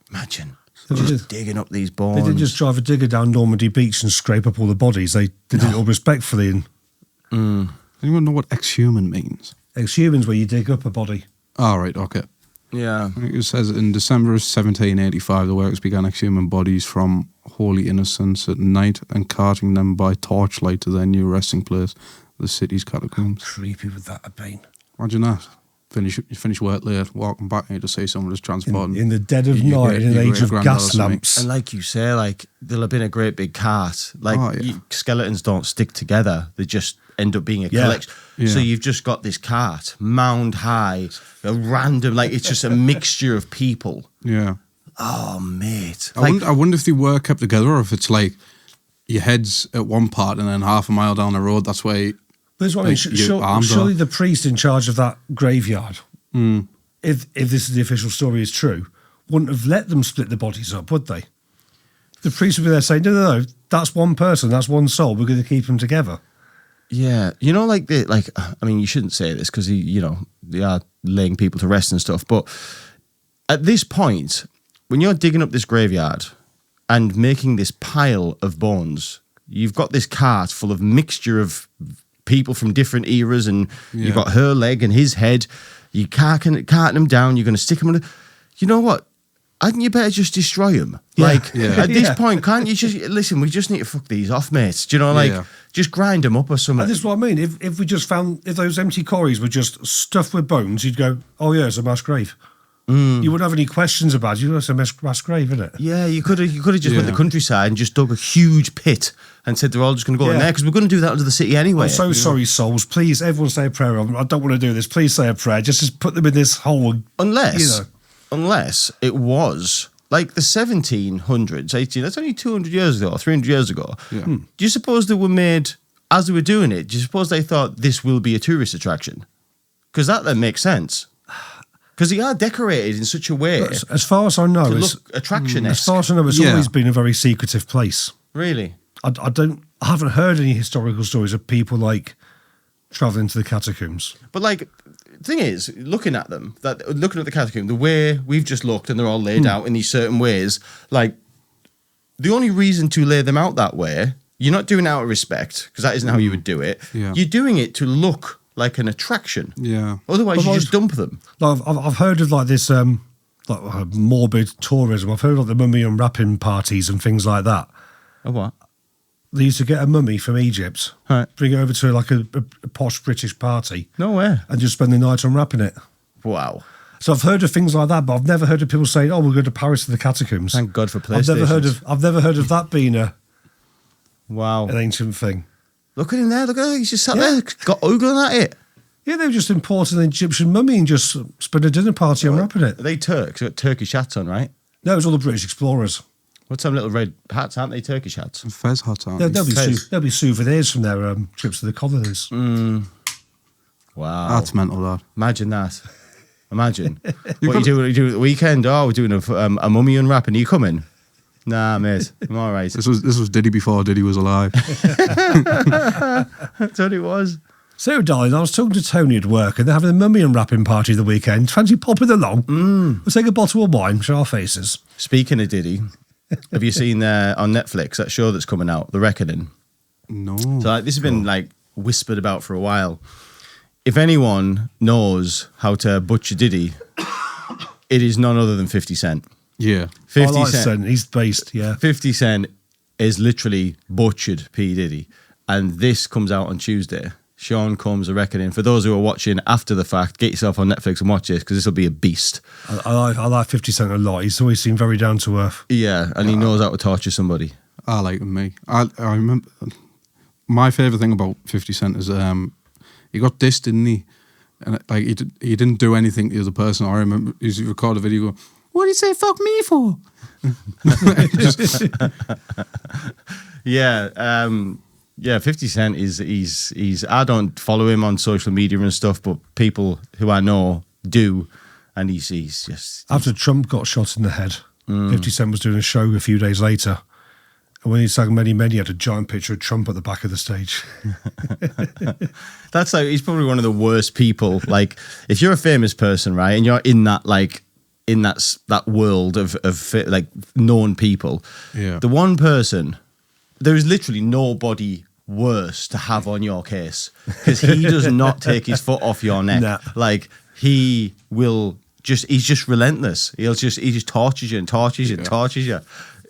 Imagine.
They
Just
did.
digging up these
they
bones.
didn't just drive a digger down Normandy Beach and scrape up all the bodies. They did it all respectfully. And
Anyone know what exhuman means?
exhumans where you dig up a body.
All right, okay.
Yeah.
It says in December of 1785, the workers began exhuming bodies from Holy Innocents at night and carting them by torchlight to their new resting place, the city's catacombs.
Creepy would that have been?
Imagine that. You finish work late, walking back, and you just see someone just transporting.
In the dead of night, in an age of gas lamps.
And like you say, like, there'll have been a great big cart. Like,
yeah.
skeletons don't stick together. They just end up being a collection.
Yeah.
So you've just got this cart, mound high, a random, like, it's just a mixture of people.
Yeah.
Oh, mate.
I wonder if they were kept together, or if it's like your head's at one part and then half a mile down the road, that's where
But that's what I mean. Surely the priest in charge of that graveyard, if this is the official story is true, wouldn't have let them split the bodies up, would they? The priest would be there saying, no, that's one person, that's one soul, we're going to keep them together.
Yeah. You know, like, I mean, you shouldn't say this because, you know, they are laying people to rest and stuff. But at this point, when you're digging up this graveyard and making this pile of bones, you've got this cart full of mixture of people from different eras, and you've got her leg and his head. You carting them down. You're going to stick them in. You know what? Hadn't you better just destroy them? Like, at this point, can't you just listen? We just need to fuck these off, mates. Do you know, like, just grind them up or something.
And this is what I mean. If we just found, if those empty quarries were just stuffed with bones, you'd go, oh yeah, it's a mass grave. You wouldn't have any questions about it. It's a mass grave, isn't it?
Yeah, you could have just went to the countryside and just dug a huge pit and said they're all just going to go in there because we're going to do that under the city anyway.
I'm so sorry, souls. Please, everyone say a prayer. I don't want to do this. Please say a prayer. Just put them in this hole.
Unless it was like the 1700s, that's only 200 years ago, or 300 years ago.
Yeah.
Do you suppose they were made, as they were doing it, do you suppose they thought this will be a tourist attraction? Because that then makes sense. Because they are decorated in such a way.
As far as I know,
to look attraction-esque.
As far as I know, it's always been a very secretive place.
Really?
I haven't heard any historical stories of people like travelling to the catacombs.
But like, the thing is, looking at the catacomb, the way we've just looked, and they're all laid out in these certain ways, like, the only reason to lay them out that way, you're not doing it out of respect, because that isn't how you would do it.
Yeah.
You're doing it to look like an attraction.
Yeah.
Otherwise, you just dump them.
Like, I've heard of like this morbid tourism. I've heard of like the mummy unwrapping parties and things like that.
Oh, what?
They used to get a mummy from Egypt,
Right.
bring it over to like a posh British party.
No way.
And just spend the night unwrapping it.
Wow.
So I've heard of things like that, but I've never heard of people saying, "Oh, we'll go to Paris to the catacombs."
Thank God for PlayStation.
I've never heard of that being an ancient thing.
Look at him there. Look at him. He's just sat there, got ogling at it.
Yeah, they were just importing an Egyptian mummy and just spent a dinner party unwrapping it.
Are they Turks? They've got Turkish hats on, right?
No, it was all the British explorers.
What's some little red hats? Aren't they Turkish hats?
Fez hats, aren't
There'll be souvenirs from their trips to the colonies.
Wow.
That's mental, that.
Imagine that. Imagine. What you do at the weekend? Oh, we're doing a mummy unwrapping. Are you coming? Nah, mate. I'm all right.
This was Diddy before Diddy was alive.
That's what it was.
So, darling, I was talking to Tony at work and they're having a mummy unwrapping party the weekend. Fancy popping along? We'll take a bottle of wine, show our faces.
Speaking of Diddy, have you seen on Netflix that show that's coming out, The Reckoning?
No.
So like, this has been like whispered about for a while. If anyone knows how to butcher Diddy, it is none other than 50 Cent.
Yeah.
50
I like
Cent.
Cent. He's based, yeah.
50 Cent is literally butchered P. Diddy. And this comes out on Tuesday. Sean Combs, The Reckoning. For those who are watching after the fact, get yourself on Netflix and watch this because this will be a beast.
I like 50 Cent a lot. He's always seemed very down to earth.
Yeah, and he knows how to torture somebody.
I like me. I remember my favourite thing about 50 Cent is he got dissed, didn't he? And like he didn't do anything to the other person. I remember he recorded a video going, "What did he say fuck me for?"
Yeah, 50 Cent he's I don't follow him on social media and stuff, but people who I know do, and he's just...
After Trump got shot in the head, 50 Cent was doing a show a few days later, and when he sang Many Many, he had a giant picture of Trump at the back of the stage.
That's like, he's probably one of the worst people. Like, if you're a famous person, right, and you're in that, like, in that world of like known people,
yeah,
the one person, there is literally nobody worse to have on your case, because he does not take his foot off your neck.
Nah.
Like, he will just, he's just relentless. He just tortures you and tortures you and tortures you.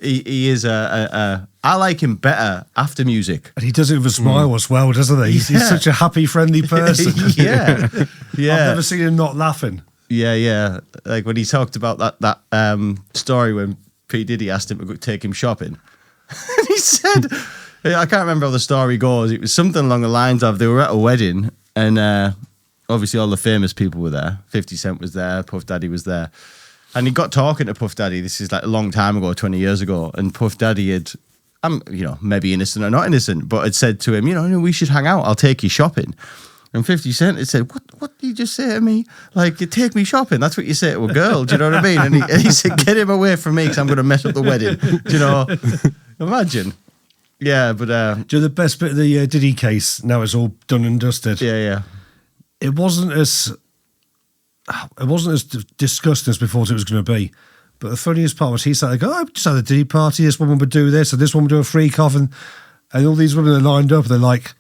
He is I like him better after music.
And he does it with a smile as well, doesn't he? He's such a happy, friendly person.
Yeah.
I've never seen him not laughing.
Yeah. Like when he talked about that story when P. Diddy asked him to go take him shopping. And he said, I can't remember how the story goes. It was something along the lines of they were at a wedding and obviously all the famous people were there. 50 Cent was there, Puff Daddy was there. And he got talking to Puff Daddy. This is like a long time ago, 20 years ago. And Puff Daddy had, maybe innocent or not innocent, but had said to him, we should hang out. I'll take you shopping. And 50 Cent had said, what did you just say to me? Like, you take me shopping. That's what you say to a girl. Do you know what I mean? And he said, get him away from me because I'm going to mess up the wedding. Do you know? Imagine. Yeah, but...
Do you know the best bit of the Diddy case? Now it's all done and dusted.
Yeah.
It wasn't as disgusting as before it was going to be. But the funniest part was he said, I just had a Diddy party. This woman would do this, and this woman would do a freak off, and all these women are lined up. They're like,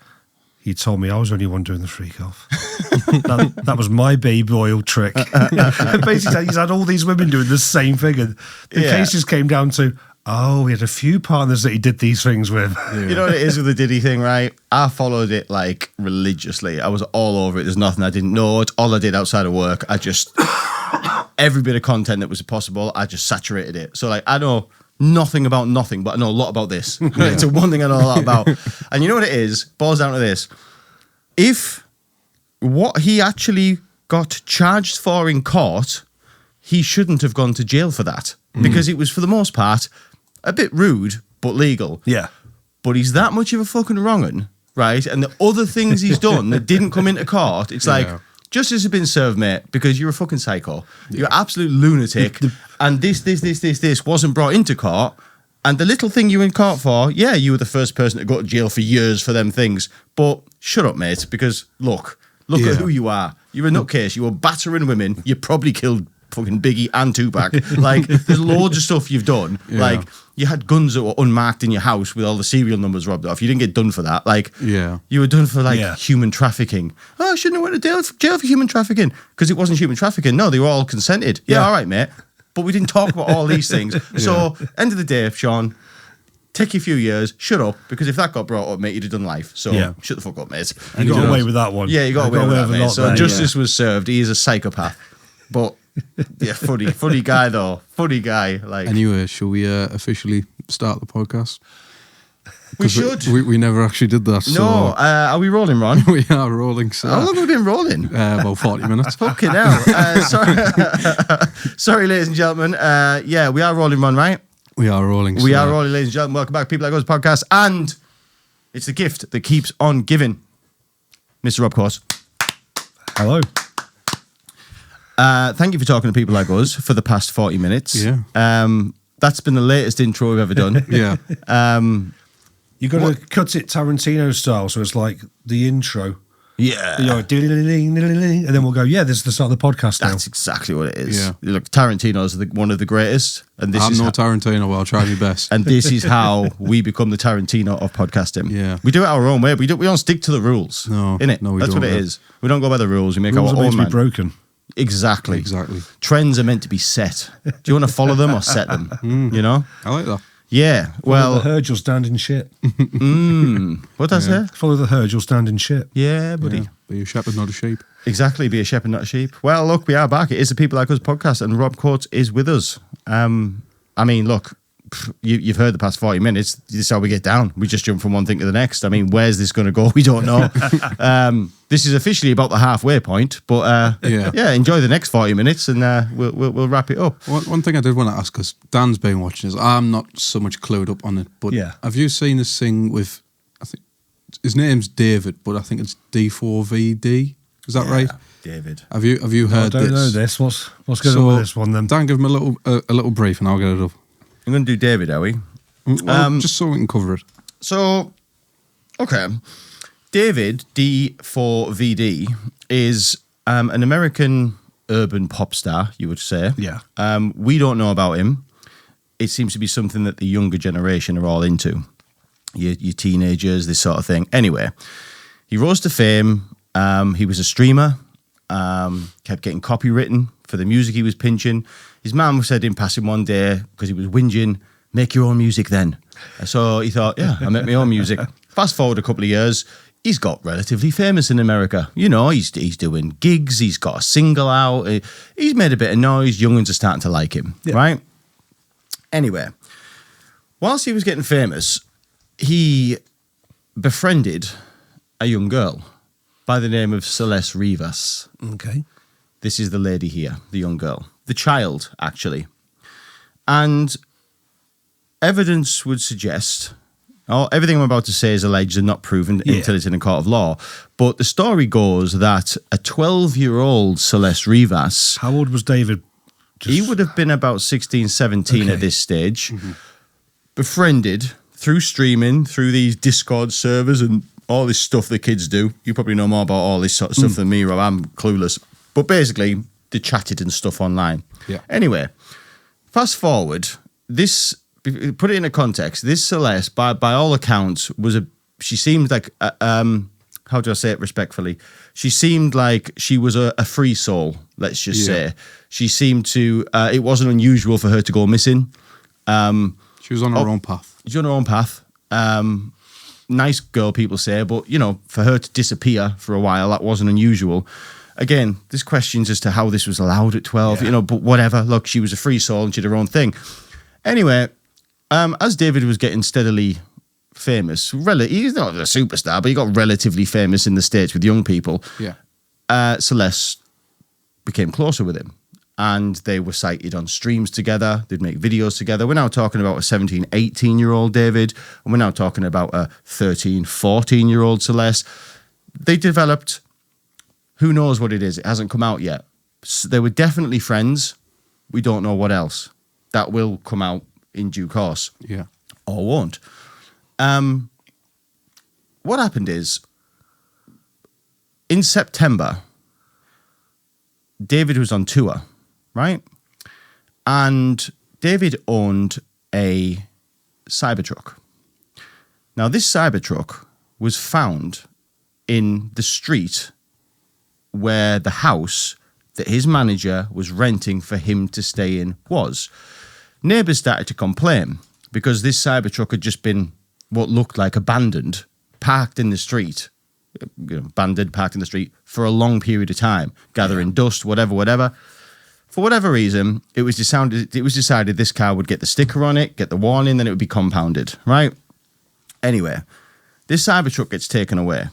he told me I was the only one doing the freak off. that was my baby oil trick. Basically, he's had all these women doing the same thing, and the case just came down to, he had a few partners that he did these things with.
Yeah. You know what it is with the Diddy thing, right? I followed it like religiously. I was all over it. There's nothing I didn't know. It's all I did outside of work. I just, every bit of content that was possible, I just saturated it. So like, I know nothing about nothing, but I know a lot about this. It's the one thing I know a lot about. And you know what it is? Boils down to this. If what he actually got charged for in court, he shouldn't have gone to jail for that. Because it was, for the most part, a bit rude, but legal.
Yeah.
But he's that much of a fucking wrong'un, right? And the other things he's done that didn't come into court, it's like, justice has been served, mate, because you're a fucking psycho. You're an absolute lunatic. And this wasn't brought into court. And the little thing you were in court for, you were the first person to go to jail for years for them things. But shut up, mate, because look at who you are. You're a nutcase. You were battering women. You probably killed fucking Biggie and Tupac. Like, there's loads of stuff you've done. Yeah. Like, you had guns that were unmarked in your house with all the serial numbers rubbed off. You didn't get done for that. Like, you were done for human trafficking. I shouldn't have went to jail for human trafficking because it wasn't human trafficking. No, they were all consented. Yeah, all right, mate. But we didn't talk about all these things. So, end of the day, Sean, take you a few years, shut up, because if that got brought up, mate, you'd have done life. So, shut the fuck up, mate.
And you got away with that one.
Yeah, you got away with that, mate. So, justice was served. He is a psychopath. But... funny guy though. Funny guy. Like,
anyway, shall we officially start the podcast?
We should.
We never actually did that.
No.
So
are we rolling, Ron?
We are rolling. So
how long have we been rolling?
About 40 minutes.
Fucking hell. Sorry, ladies and gentlemen. We are rolling, Ron, right?
We are rolling.
We are rolling, ladies and gentlemen. Welcome back, People Like Us podcast, and it's the gift that keeps on giving. Mr. Rob Course.
Hello.
Thank you for talking to people like us for the past 40 minutes.
Yeah.
That's been the latest intro we've ever done.
Yeah.
You've got to cut it Tarantino style, so it's like the intro.
Yeah.
You know, and then we'll go, this is the start of the podcast now.
That's exactly what it is.
Yeah.
Look, Tarantino's one of the greatest. And this
I'm
is
no Tarantino, but I'll try my best.
And this is how we become the Tarantino of podcasting.
Yeah.
We do it our own way. We don't stick to the rules.
No.
Innit?
No, we
That's
don't.
what it is. We don't go by the rules. We make
Rules
our
are meant
own
to
man.
be broken.
Exactly.
Trends
are meant to be set. Do you want to follow them or set them? You know?
I like that.
Yeah.
Follow the herd, you'll stand in shit.
What does that say?
Follow the herd, you'll stand in shit.
Yeah, buddy.
Yeah. Be a shepherd, not a sheep.
Exactly. Be a shepherd, not a sheep. Well, look, we are back. It is the People Like Us podcast, and Rob Coates is with us. I mean, look, you've heard the past 40 minutes. This is how we get down. We just jump from one thing to the next. I mean, where's this going to go? We don't know. This is officially about the halfway point, but enjoy the next 40 minutes, and we'll wrap it up.
One thing I did want to ask, because Dan's been watching this, I'm not so much clued up on it, but have you seen this thing with, I think his name's David, but I think it's D4VD? Is that right?
David.
Have you heard this?
I don't know this. What's going on with this one then?
Dan, give him a little brief and I'll get it up.
I'm going to do David, are we?
Well, just so we can cover it.
So, okay. David, D4VD, is an American urban pop star, you would say.
Yeah.
We don't know about him. It seems to be something that the younger generation are all into. Your teenagers, this sort of thing. Anyway, he rose to fame. He was a streamer. Kept getting copywritten for the music he was pinching. His mum said in passing one day, because he was whinging make your own music then. So he thought, yeah, I make my own music. Fast forward a couple of years, he's got relatively famous in America. You know, he's doing gigs, he's got a single out, he's made a bit of noise, young'uns are starting to like him, right? Anyway, whilst he was getting famous, he befriended a young girl by the name of Celeste Rivas.
Okay.
This is the lady here, the young girl. The child, actually. And evidence would suggest, everything I'm about to say is alleged and not proven until it's in a court of law, but the story goes that a 12-year-old Celeste Rivas...
How old was David?
He would have been about 16, 17 at this stage. Befriended through streaming, through these Discord servers and all this stuff the kids do. You probably know more about all this sort of stuff than me, Rob. I'm clueless. But basically, they chatted and stuff online.
Yeah.
Anyway, fast forward, put it in a context, this Celeste, by all accounts, she seemed like, how do I say it respectfully? She seemed like she was a free soul, let's just say. She seemed to, it wasn't unusual for her to go missing.
She was on her own path.
She's on her own path. Nice girl, people say, but, you know, for her to disappear for a while, that wasn't unusual. Again, there's questions as to how this was allowed at 12, you know, but whatever. Look, she was a free soul and she did her own thing. Anyway, as David was getting steadily famous, he's not a superstar, but he got relatively famous in the States with young people.
Yeah.
Celeste became closer with him. And they were sighted on streams together. They'd make videos together. We're now talking about a 17, 18-year-old David. And we're now talking about a 13, 14-year-old Celeste. They developed, who knows what it is. It hasn't come out yet. So they were definitely friends. We don't know what else. That will come out in due course.
Yeah.
Or won't. What happened is, in September, David was on tour. Right? And David owned a Cybertruck. Now, this Cybertruck was found in the street where the house that his manager was renting for him to stay in was. Neighbours started to complain because this Cybertruck had just been what looked like abandoned, parked in the street, abandoned, parked in the street for a long period of time, gathering dust, whatever. For whatever reason, it was decided this car would get the sticker on it, get the warning, then it would be compounded, right? Anyway, this Cybertruck gets taken away.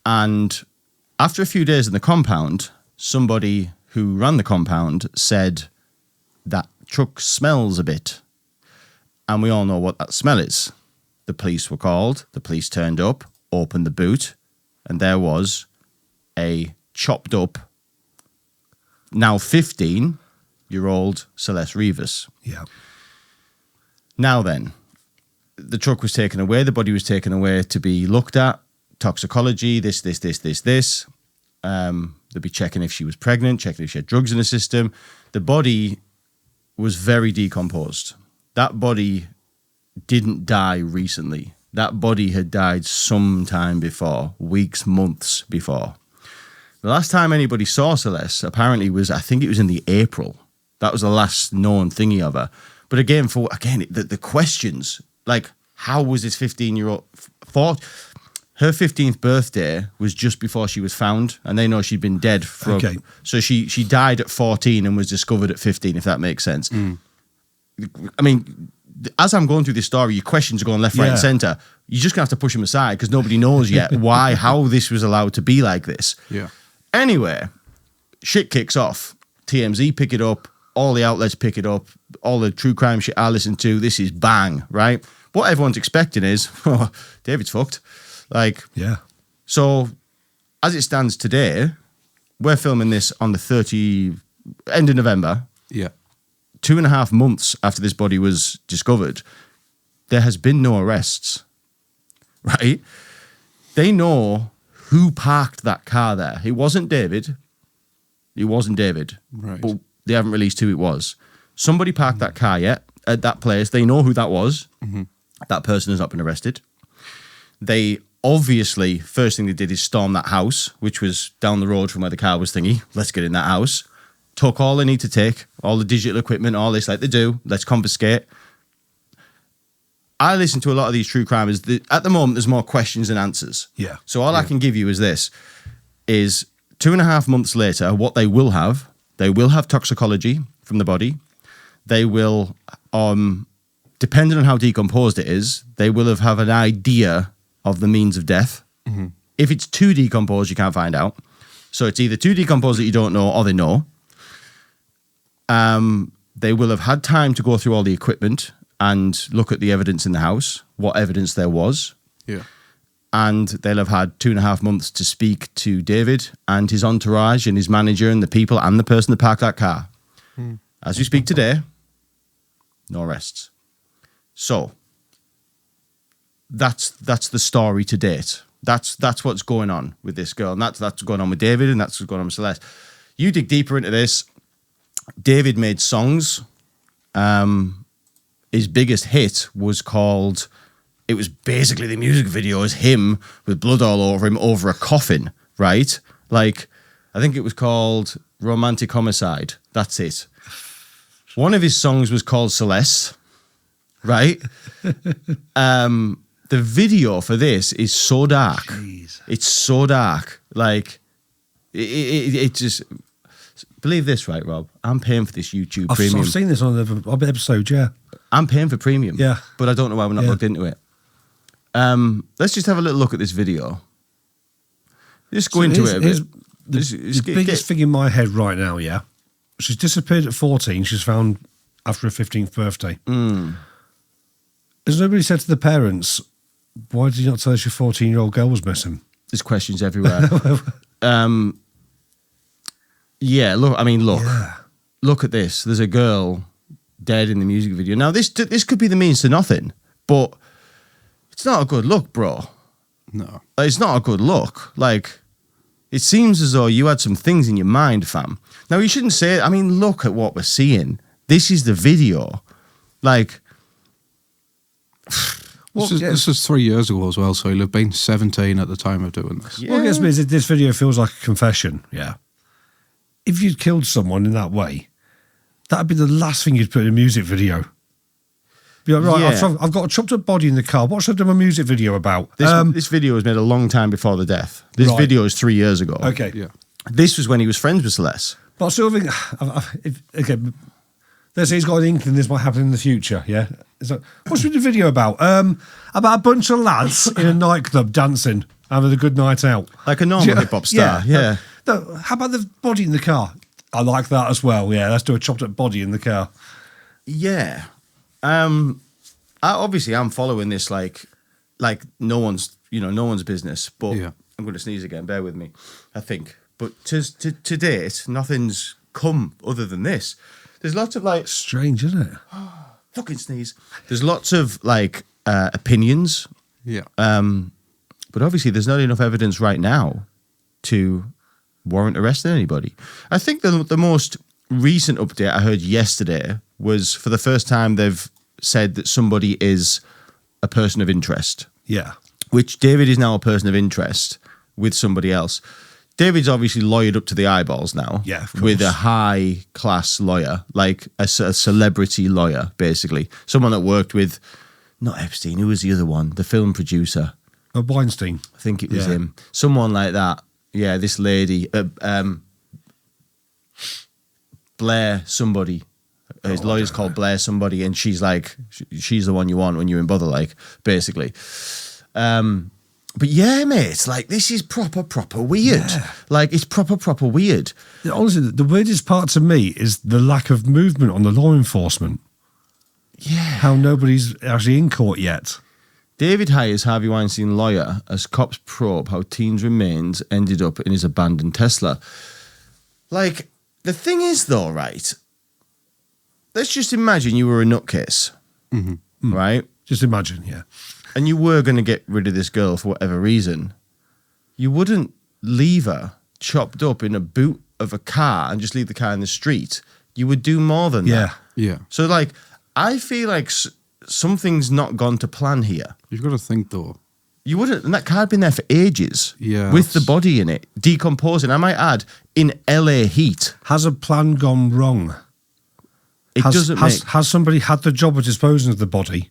And after a few days in the compound, somebody who ran the compound said, that truck smells a bit. And we all know what that smell is. The police were called, the police turned up, opened the boot, and there was a chopped up, now 15-year-old Celeste Rivas.
Yeah.
Now then, the truck was taken away. The body was taken away to be looked at. Toxicology, this. They'd be checking if she was pregnant, checking if she had drugs in the system. The body was very decomposed. That body didn't die recently. That body had died some time before, weeks, months before. The last time anybody saw Celeste apparently was, I think it was in the April. That was the last known thingy of her. But again, the questions, like, how was this 15-year-old... Her 15th birthday was just before she was found, and they know she'd been dead for...
Okay.
So she died at 14 and was discovered at 15, if that makes sense. I mean, as I'm going through this story, your questions are going left, right, and centre. You're just going to have to push them aside because nobody knows yet how this was allowed to be like this.
Yeah.
Anyway, shit kicks off. TMZ pick it up. All the outlets pick it up. All the true crime shit I listen to. This is bang, right? What everyone's expecting is, oh, David's fucked. Like,
yeah.
So, as it stands today, we're filming this on the end of November.
Yeah.
2.5 months after this body was discovered, there has been no arrests, right? They know who parked that car there. It wasn't David.
Right.
But they haven't released who it was. Somebody parked that car at that place. They know who that was. That person has not been arrested. They obviously, first thing they did is storm that house, which was down the road from where the car was thingy. Let's get in that house. Took all they need to take, all the digital equipment, all this like they do. Let's confiscate. I listen to a lot of these true crimes. At the moment, there's more questions than answers.
Yeah.
So all I can give you is this: is 2.5 months later, what they will have toxicology from the body. They will, depending on how decomposed it is, they will have an idea of the means of death. Mm-hmm. If it's too decomposed, you can't find out. So it's either too decomposed that you don't know, or they know. They will have had time to go through all the equipment and look at the evidence in the house, what evidence there was.
Yeah.
And they'll have had 2.5 months to speak to David and his entourage and his manager and the people and the person that parked that car. As we speak today, no arrests. So that's the story to date. That's what's going on with this girl, and that's what's going on with David, and that's what's going on with Celeste. You dig deeper into this. David made songs. His biggest hit was called. It was basically the music video is him with blood all over him over a coffin, right? Like, I think it was called Romantic Homicide. That's it. One of his songs was called Celeste, right? The video for this is so dark.
Jeez.
It's so dark. Like, it just... Believe this, right, Rob? I'm paying for this YouTube premium.
I've seen this on the episode, yeah.
I'm paying for premium.
Yeah.
But I don't know why we're not looked into it. Let's just have a little look at this video. Just go into it a bit.
The biggest thing in my head right now, yeah. She's disappeared at 14. She's found after her 15th birthday. Has nobody said to the parents, why did you not tell us your 14-year-old girl was missing?
There's questions everywhere. Yeah, look.
Yeah.
Look at this. There's a girl dead in the music video. Now, this could be the means to nothing, but it's not a good look, bro.
No.
It's not a good look. Like, it seems as though you had some things in your mind, fam. Now, you shouldn't say it. I mean, look at what we're seeing. This is the video. Like...
This is 3 years ago as well, so he'll have been 17 at the time of doing this.
Yeah.
What gets me is that this video feels like a confession, yeah. If you'd killed someone in that way, that'd be the last thing you'd put in a music video. Be like, right,
Yeah.
I've got a chopped up body in the car. What should I do my music video about?
This video was made a long time before the death. This
Right.
video is 3 years ago.
Okay.
Yeah.
This was when he was friends with Celeste.
But I sort of think, okay, let's say he's got an inkling this might happen in the future, yeah? So, what's the video about? About a bunch of lads in a nightclub dancing, having a good night out.
Like a normal hip-hop star, yeah.
No, how about the body in the car? I like that as well, yeah. Let's do a chopped up body in the car.
Yeah. Obviously, I'm following this like no one's business, but
Yeah.
I'm going to sneeze again, bear with me, I think. But to date, nothing's come other than this. There's lots of like...
Strange, isn't it?
Fucking sneeze. There's lots of like opinions.
Yeah.
But obviously, there's not enough evidence right now to warrant arresting anybody. I think the most recent update I heard yesterday was for the first time they've said that somebody is a person of interest,
Yeah.
which David is now a person of interest with somebody else. David's obviously lawyered up to the eyeballs now,
Yeah, of
with a
course.
high-class lawyer, like a celebrity lawyer, basically. Someone that worked with, not Epstein, who was the other one? The film producer.
Weinstein.
I think it was
Yeah.
him. Someone like that. Yeah, this lady, Blair somebody. His lawyer's called Blair somebody, and she's like, she's the one you want when you're in bother, like, basically. But yeah, mate, it's like, this is proper weird.
Yeah.
Like, it's proper weird.
Honestly, the weirdest part to me is the lack of movement on the law enforcement.
Yeah.
How nobody's actually in court yet.
David hires Harvey Weinstein lawyer as cops probe how teen's remains ended up in his abandoned Tesla. Like, the thing is, though, right? Let's just imagine you were a nutcase, right?
Just imagine, yeah.
And you were going to get rid of this girl for whatever reason. You wouldn't leave her chopped up in a boot of a car and just leave the car in the street. You would do more than that.
Yeah.
So, like, I feel like something's not gone to plan here.
You've got to think, though.
You wouldn't, and that car had been there for ages.
Yeah,
with the
that's-
body in it, decomposing. I might add, in LA heat.
Has a plan gone wrong?
It doesn't make...
Has somebody had the job of disposing of the body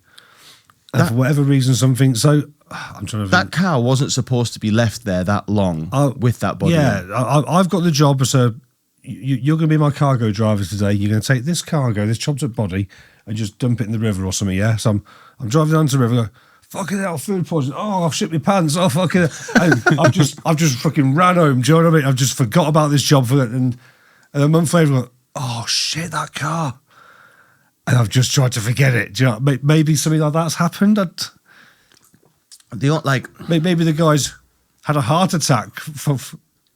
And for whatever reason, something. So I'm trying to.
That car wasn't supposed to be left there that long with that body.
Yeah, I've got the job as you're going to be my cargo driver today. You're going to take this cargo, this chopped up body, and just dump it in the river or something. Yeah. So I'm driving down to the river. Go, fucking hell, food poisoning. Oh, I've shit my pants. Oh, fucking. And I've just fucking ran home. Do you know what I mean? I've just forgot about this job and a month later, I'm like, oh shit, that car. And I've just tried to forget it. Do you know, maybe something like that's happened. Maybe the guys had a heart attack,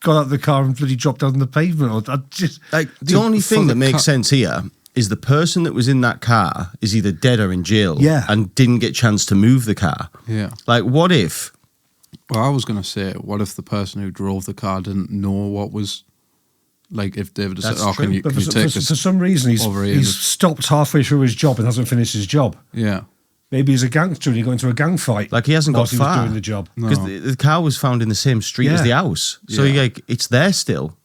got out of the car and bloody dropped down the pavement. Or
the only thing that makes sense here is the person that was in that car is either dead or in jail, and didn't get a chance to move the car.
Yeah.
Like, what if?
Well, I was going to say, what if the person who drove the car didn't know what was. Like if David said, "Oh, can you take this?"
For some reason, he's stopped halfway through his job and hasn't finished his job.
Yeah,
maybe he's a gangster and he got into a gang fight.
Like he hasn't got far.
He was doing the job
because the car was found in the same street as the house, so it's there still.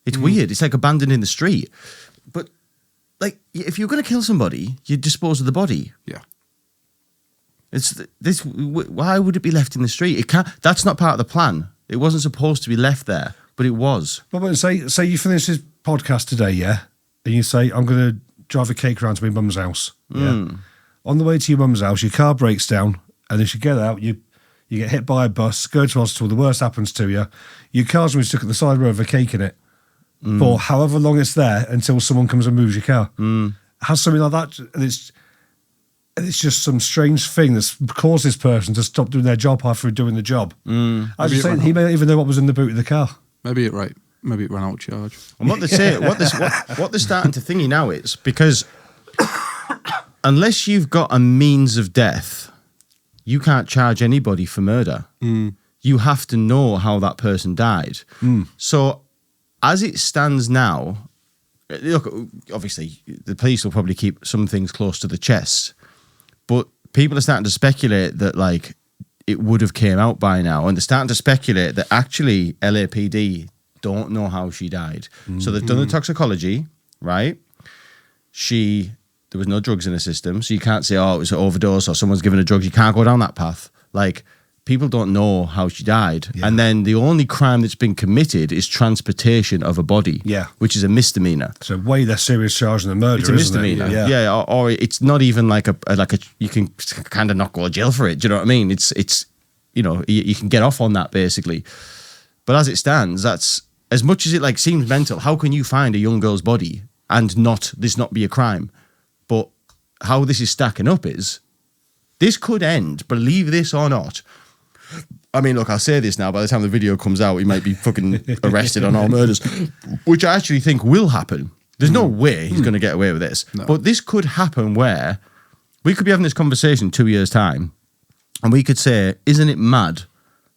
It's weird. It's like abandoned in the street. But like, if you're going to kill somebody, you dispose of the body.
Yeah.
It's this. Why would it be left in the street? It can't. That's not part of the plan. It wasn't supposed to be left there. But it was.
But say you finish this podcast today, yeah? And you say, I'm going to drive a cake around to my mum's house. Yeah. On the way to your mum's house, your car breaks down, and as you get out, you get hit by a bus, go to hospital, the worst happens to you. Your car's going to be stuck at the side of the road with a cake in it for however long it's there until someone comes and moves your car. Has something like that, and it's just some strange thing that's caused this person to stop doing their job halfway doing the job. I was just saying, he may not even know what was in the boot of the car.
Maybe it ran out of charge.
And what they say, what they're starting to thingy now is because unless you've got a means of death, you can't charge anybody for murder. You have to know how that person died. So, as it stands now, look, obviously the police will probably keep some things close to the chest, but people are starting to speculate that like. It would have came out by now, and they're starting to speculate that actually LAPD don't know how she died. So they've done the toxicology, right? There was no drugs in the system, so you can't say, oh, it was an overdose or someone's given her drugs. You can't go down that path. Like, people don't know how she died. Yeah. And then the only crime that's been committed is transportation of a body, which is a misdemeanor.
So way less serious charge than a murder,
it's a misdemeanor. Or it's not even like a you can kind of not go to jail for it. Do you know what I mean? It's you can get off on that basically. But as it stands, that's as much as it like seems mental. How can you find a young girl's body and not be a crime? But how this is stacking up is this could end. Believe this or not. I mean, look, I'll say this now. By the time the video comes out, he might be fucking arrested on all murders, which I actually think will happen. There's no way he's going to get away with this. No. But this could happen where we could be having this conversation 2 years' time, and we could say, isn't it mad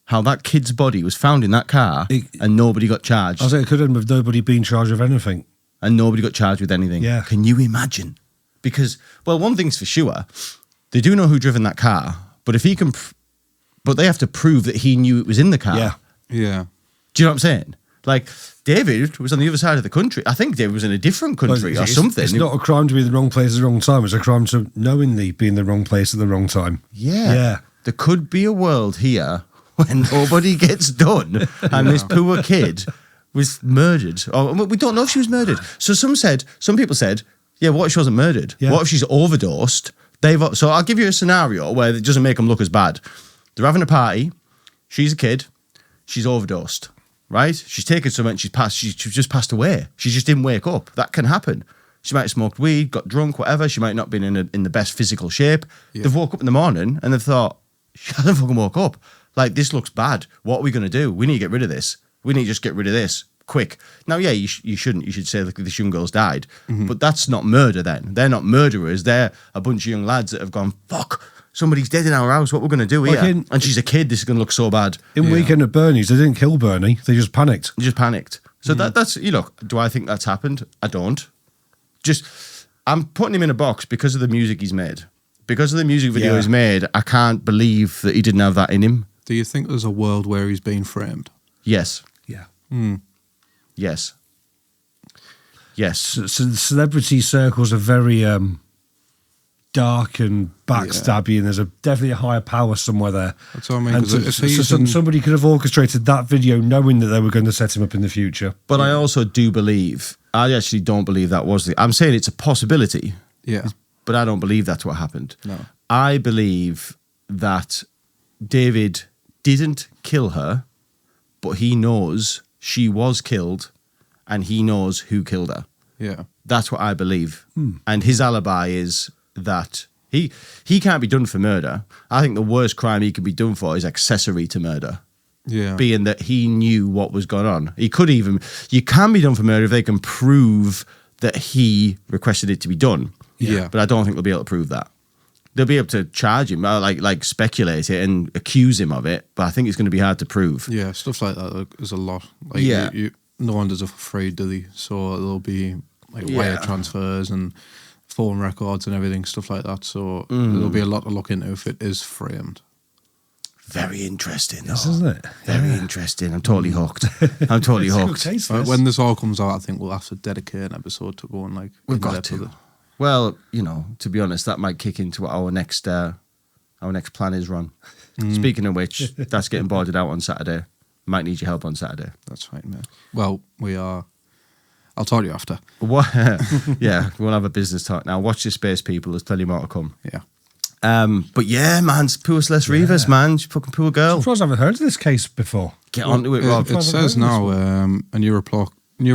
how that kid's body was found in that car and nobody got charged?
I was saying it could end with nobody being charged with anything.
And nobody got charged with anything.
Yeah.
Can you imagine? Because, well, one thing's for sure. They do know who driven that car, but if he can... But they have to prove that he knew it was in the car.
Yeah.
Yeah.
Do you know what I'm saying? Like, David was on the other side of the country. I think David was in a different country or something.
It's not a crime to be in the wrong place at the wrong time. It's a crime to knowingly be in the wrong place at the wrong time.
Yeah. There could be a world here when nobody gets done and this poor kid was murdered. Or we don't know if she was murdered. So some people said, yeah, what if she wasn't murdered? Yeah. What if she's overdosed? So I'll give you a scenario where it doesn't make them look as bad. They're having a party. She's a kid. She's overdosed, right? She's taken something. She's just passed away. She just didn't wake up. That can happen. She might have smoked weed, got drunk, whatever. She might not have been in the best physical shape. Yeah. They've woke up in the morning and they've thought, she hasn't fucking woke up. Like, this looks bad. What are we going to do? We need to get rid of this. We need to just get rid of this quick. Now, yeah, you shouldn't. You should say, look, this young girl's died. Mm-hmm. But that's not murder then. They're not murderers. They're a bunch of young lads that have gone, fuck, somebody's dead in our house. What we're going to do here? And she's a kid. This is going to look so bad.
In Weekend at Bernie's, they didn't kill Bernie. They just panicked.
So that's, do I think that's happened? I don't. I'm putting him in a box because of the music he's made. Because of the music video he's made, I can't believe that he didn't have that in him.
Do you think there's a world where he's being framed?
Yes.
Yeah.
Yes.
So celebrity circles are very dark and backstabby, and there's definitely a higher power somewhere there.
That's what I mean.
And
'Cause if he's in-
somebody could have orchestrated that video knowing that they were going to set him up in the future.
But I also do believe, I actually don't believe that was I'm saying it's a possibility,
yeah,
but I don't believe that's what happened.
No.
I believe that David didn't kill her, but he knows she was killed and he knows who killed her.
yeah,
That's what I believe. And his alibi is that he can't be done for murder. I think the worst crime he could be done for is accessory to murder,
yeah,
being that he knew what was going on. You can be done for murder if they can prove that he requested it to be done.
Yeah.
But I don't think they'll be able to prove that. They'll be able to charge him, like speculate it and accuse him of it, but I think it's going to be hard to prove.
yeah. Stuff like that is a lot. Like,
Yeah.
no one does it for free, do they? So there'll be like
Yeah.
wire transfers and phone records and everything, stuff like that. So there'll be a lot to look into if it is framed.
Very interesting, though.
Yes, isn't it?
Very interesting. I'm totally hooked. I'm totally
It's a good
hooked.
taste, this.
When this all comes out, I think we'll have to dedicate an episode to go and like
We've
in
got
depth with
to.
it.
Well, to be honest, that might kick into what our next plan is, Ron. Speaking of which, that's getting boarded out on Saturday. Might need your help on Saturday.
That's fine, mate. Well, we are. I'll talk to you after.
What? Yeah, we'll have a business talk now. Watch your space, people. There's plenty more to come.
Yeah.
But yeah, man, poor Celeste Rivas, man. She's a fucking poor girl.
I'm surprised I haven't heard of this case before.
Get onto it, Rob.
It says now a new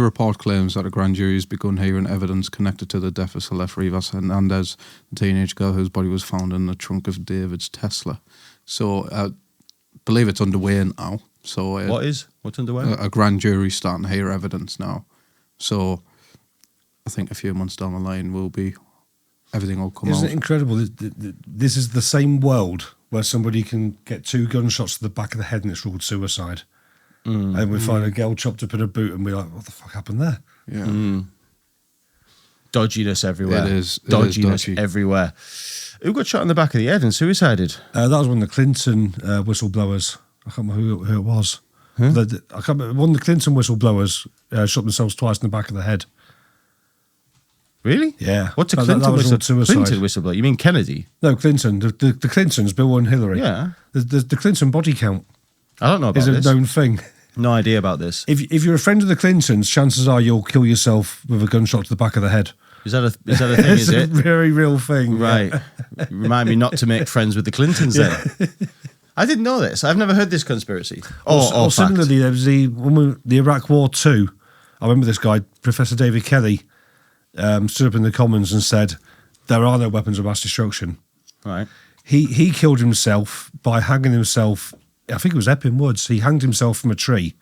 report claims that a grand jury has begun hearing evidence connected to the death of Celeste Rivas Hernandez, the teenage girl whose body was found in the trunk of David's Tesla. So I believe it's underway now. So
What's underway?
a grand jury starting to hear evidence now. So I think a few months down the line everything will come
Isn't
out.
it incredible? This is the same world where somebody can get 2 gunshots to the back of the head and it's ruled suicide. And we find a girl chopped up in a boot and we're like, what the fuck happened there?
Yeah.
Dodginess everywhere.
It is
Dodginess
dodgy.
everywhere. Who got shot in the back of the head and suicided?
That was one of the Clinton whistleblowers. I can't remember who it was. I can't remember. One of the Clinton whistleblowers shot themselves twice in the back of the head.
Really?
Yeah.
What's a
That
Clinton
was ruled suicide.
Clinton whistleblower? You mean Kennedy?
No, Clinton. The Clintons, Bill and Hillary.
Yeah.
The Clinton body count
I don't know about
is a
this.
known thing.
No idea about this.
If you're a friend of the Clintons, chances are you'll kill yourself with a gunshot to the back of the head.
Is that a thing,
It's
is
a
it?
very real thing.
Right. Remind me not to make friends with the Clintons then. I didn't know this. I've never heard this conspiracy.
Or
fact.
similarly, there was the Iraq War 2. I remember this guy, Professor David Kelly, stood up in the Commons and said, there are no weapons of mass destruction.
Right.
He killed himself by hanging himself, I think it was Epping Woods. He hanged himself from a tree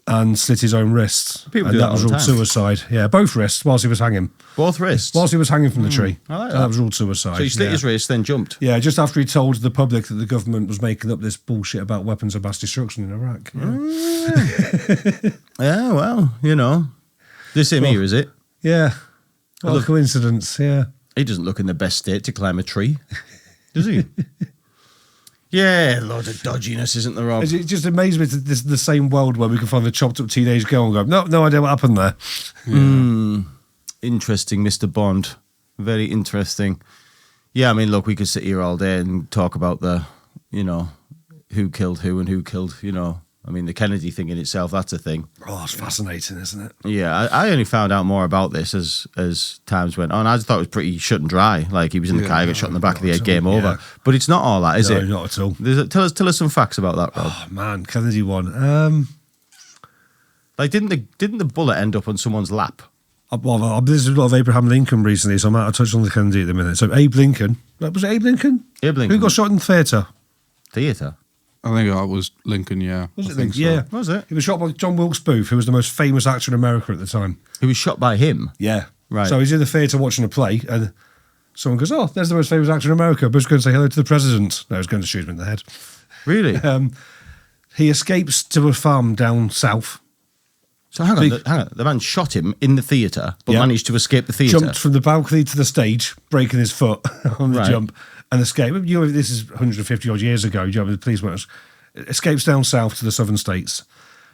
and slit his own wrists.
People
and
do that
was
all the
ruled
time.
suicide. Yeah, both wrists whilst he was hanging.
Both wrists.
Whilst he was hanging from the tree.
I like
And
that.
was ruled suicide.
So he slit his wrist, then jumped.
Yeah, just after he told the public that the government was making up this bullshit about weapons of mass destruction in Iraq. Yeah.
Yeah, well, this him here, is it?
Yeah. What a coincidence, yeah.
He doesn't look in the best state to climb a tree, does he? Yeah, a load of dodginess, isn't there, Rob?
It just amazes me that this is the same world where we can find a chopped up teenage girl and go, no idea what happened there.
Interesting, Mr. Bond. Very interesting. Yeah, I mean, look, we could sit here all day and talk about who killed who and who killed, I mean, the Kennedy thing in itself, that's a thing.
Oh, it's fascinating, isn't it?
Yeah, I only found out more about this as times went on. I just thought it was pretty shut and dry. Like, he was in the car, he got shot in the back of the head, game over.
Yeah.
But it's not all that, is
No,
it?
not at all.
Tell us some facts about that, Rob.
Oh, man, Kennedy one.
Like, didn't the bullet end up on someone's lap?
Well, there's a lot of Abraham Lincoln recently, so I might have touched on the Kennedy at the minute. So Abe Lincoln. Was it Abe Lincoln?
Abe Lincoln.
Who got shot in the theatre?
Theatre?
I think that was Lincoln, yeah.
Was
I
it
think
Lincoln? Yeah.
Was it?
He was shot by John Wilkes Booth, who was the most famous actor in America at the time.
He was shot by him?
Yeah.
Right.
So he's in the theatre watching a play, and someone goes, oh, there's the most famous actor in America. Booth's going to say hello to the president. No, he's going to shoot him in the head.
Really?
He escapes to a farm down south.
So hang on. The man shot him in the theatre, but
Yeah.
managed to escape the theatre.
Jumped from the balcony to the stage, breaking his foot on the
Right.
jump, and escaped. This is 150 odd years ago. The police weren't. Escapes down south to the southern states.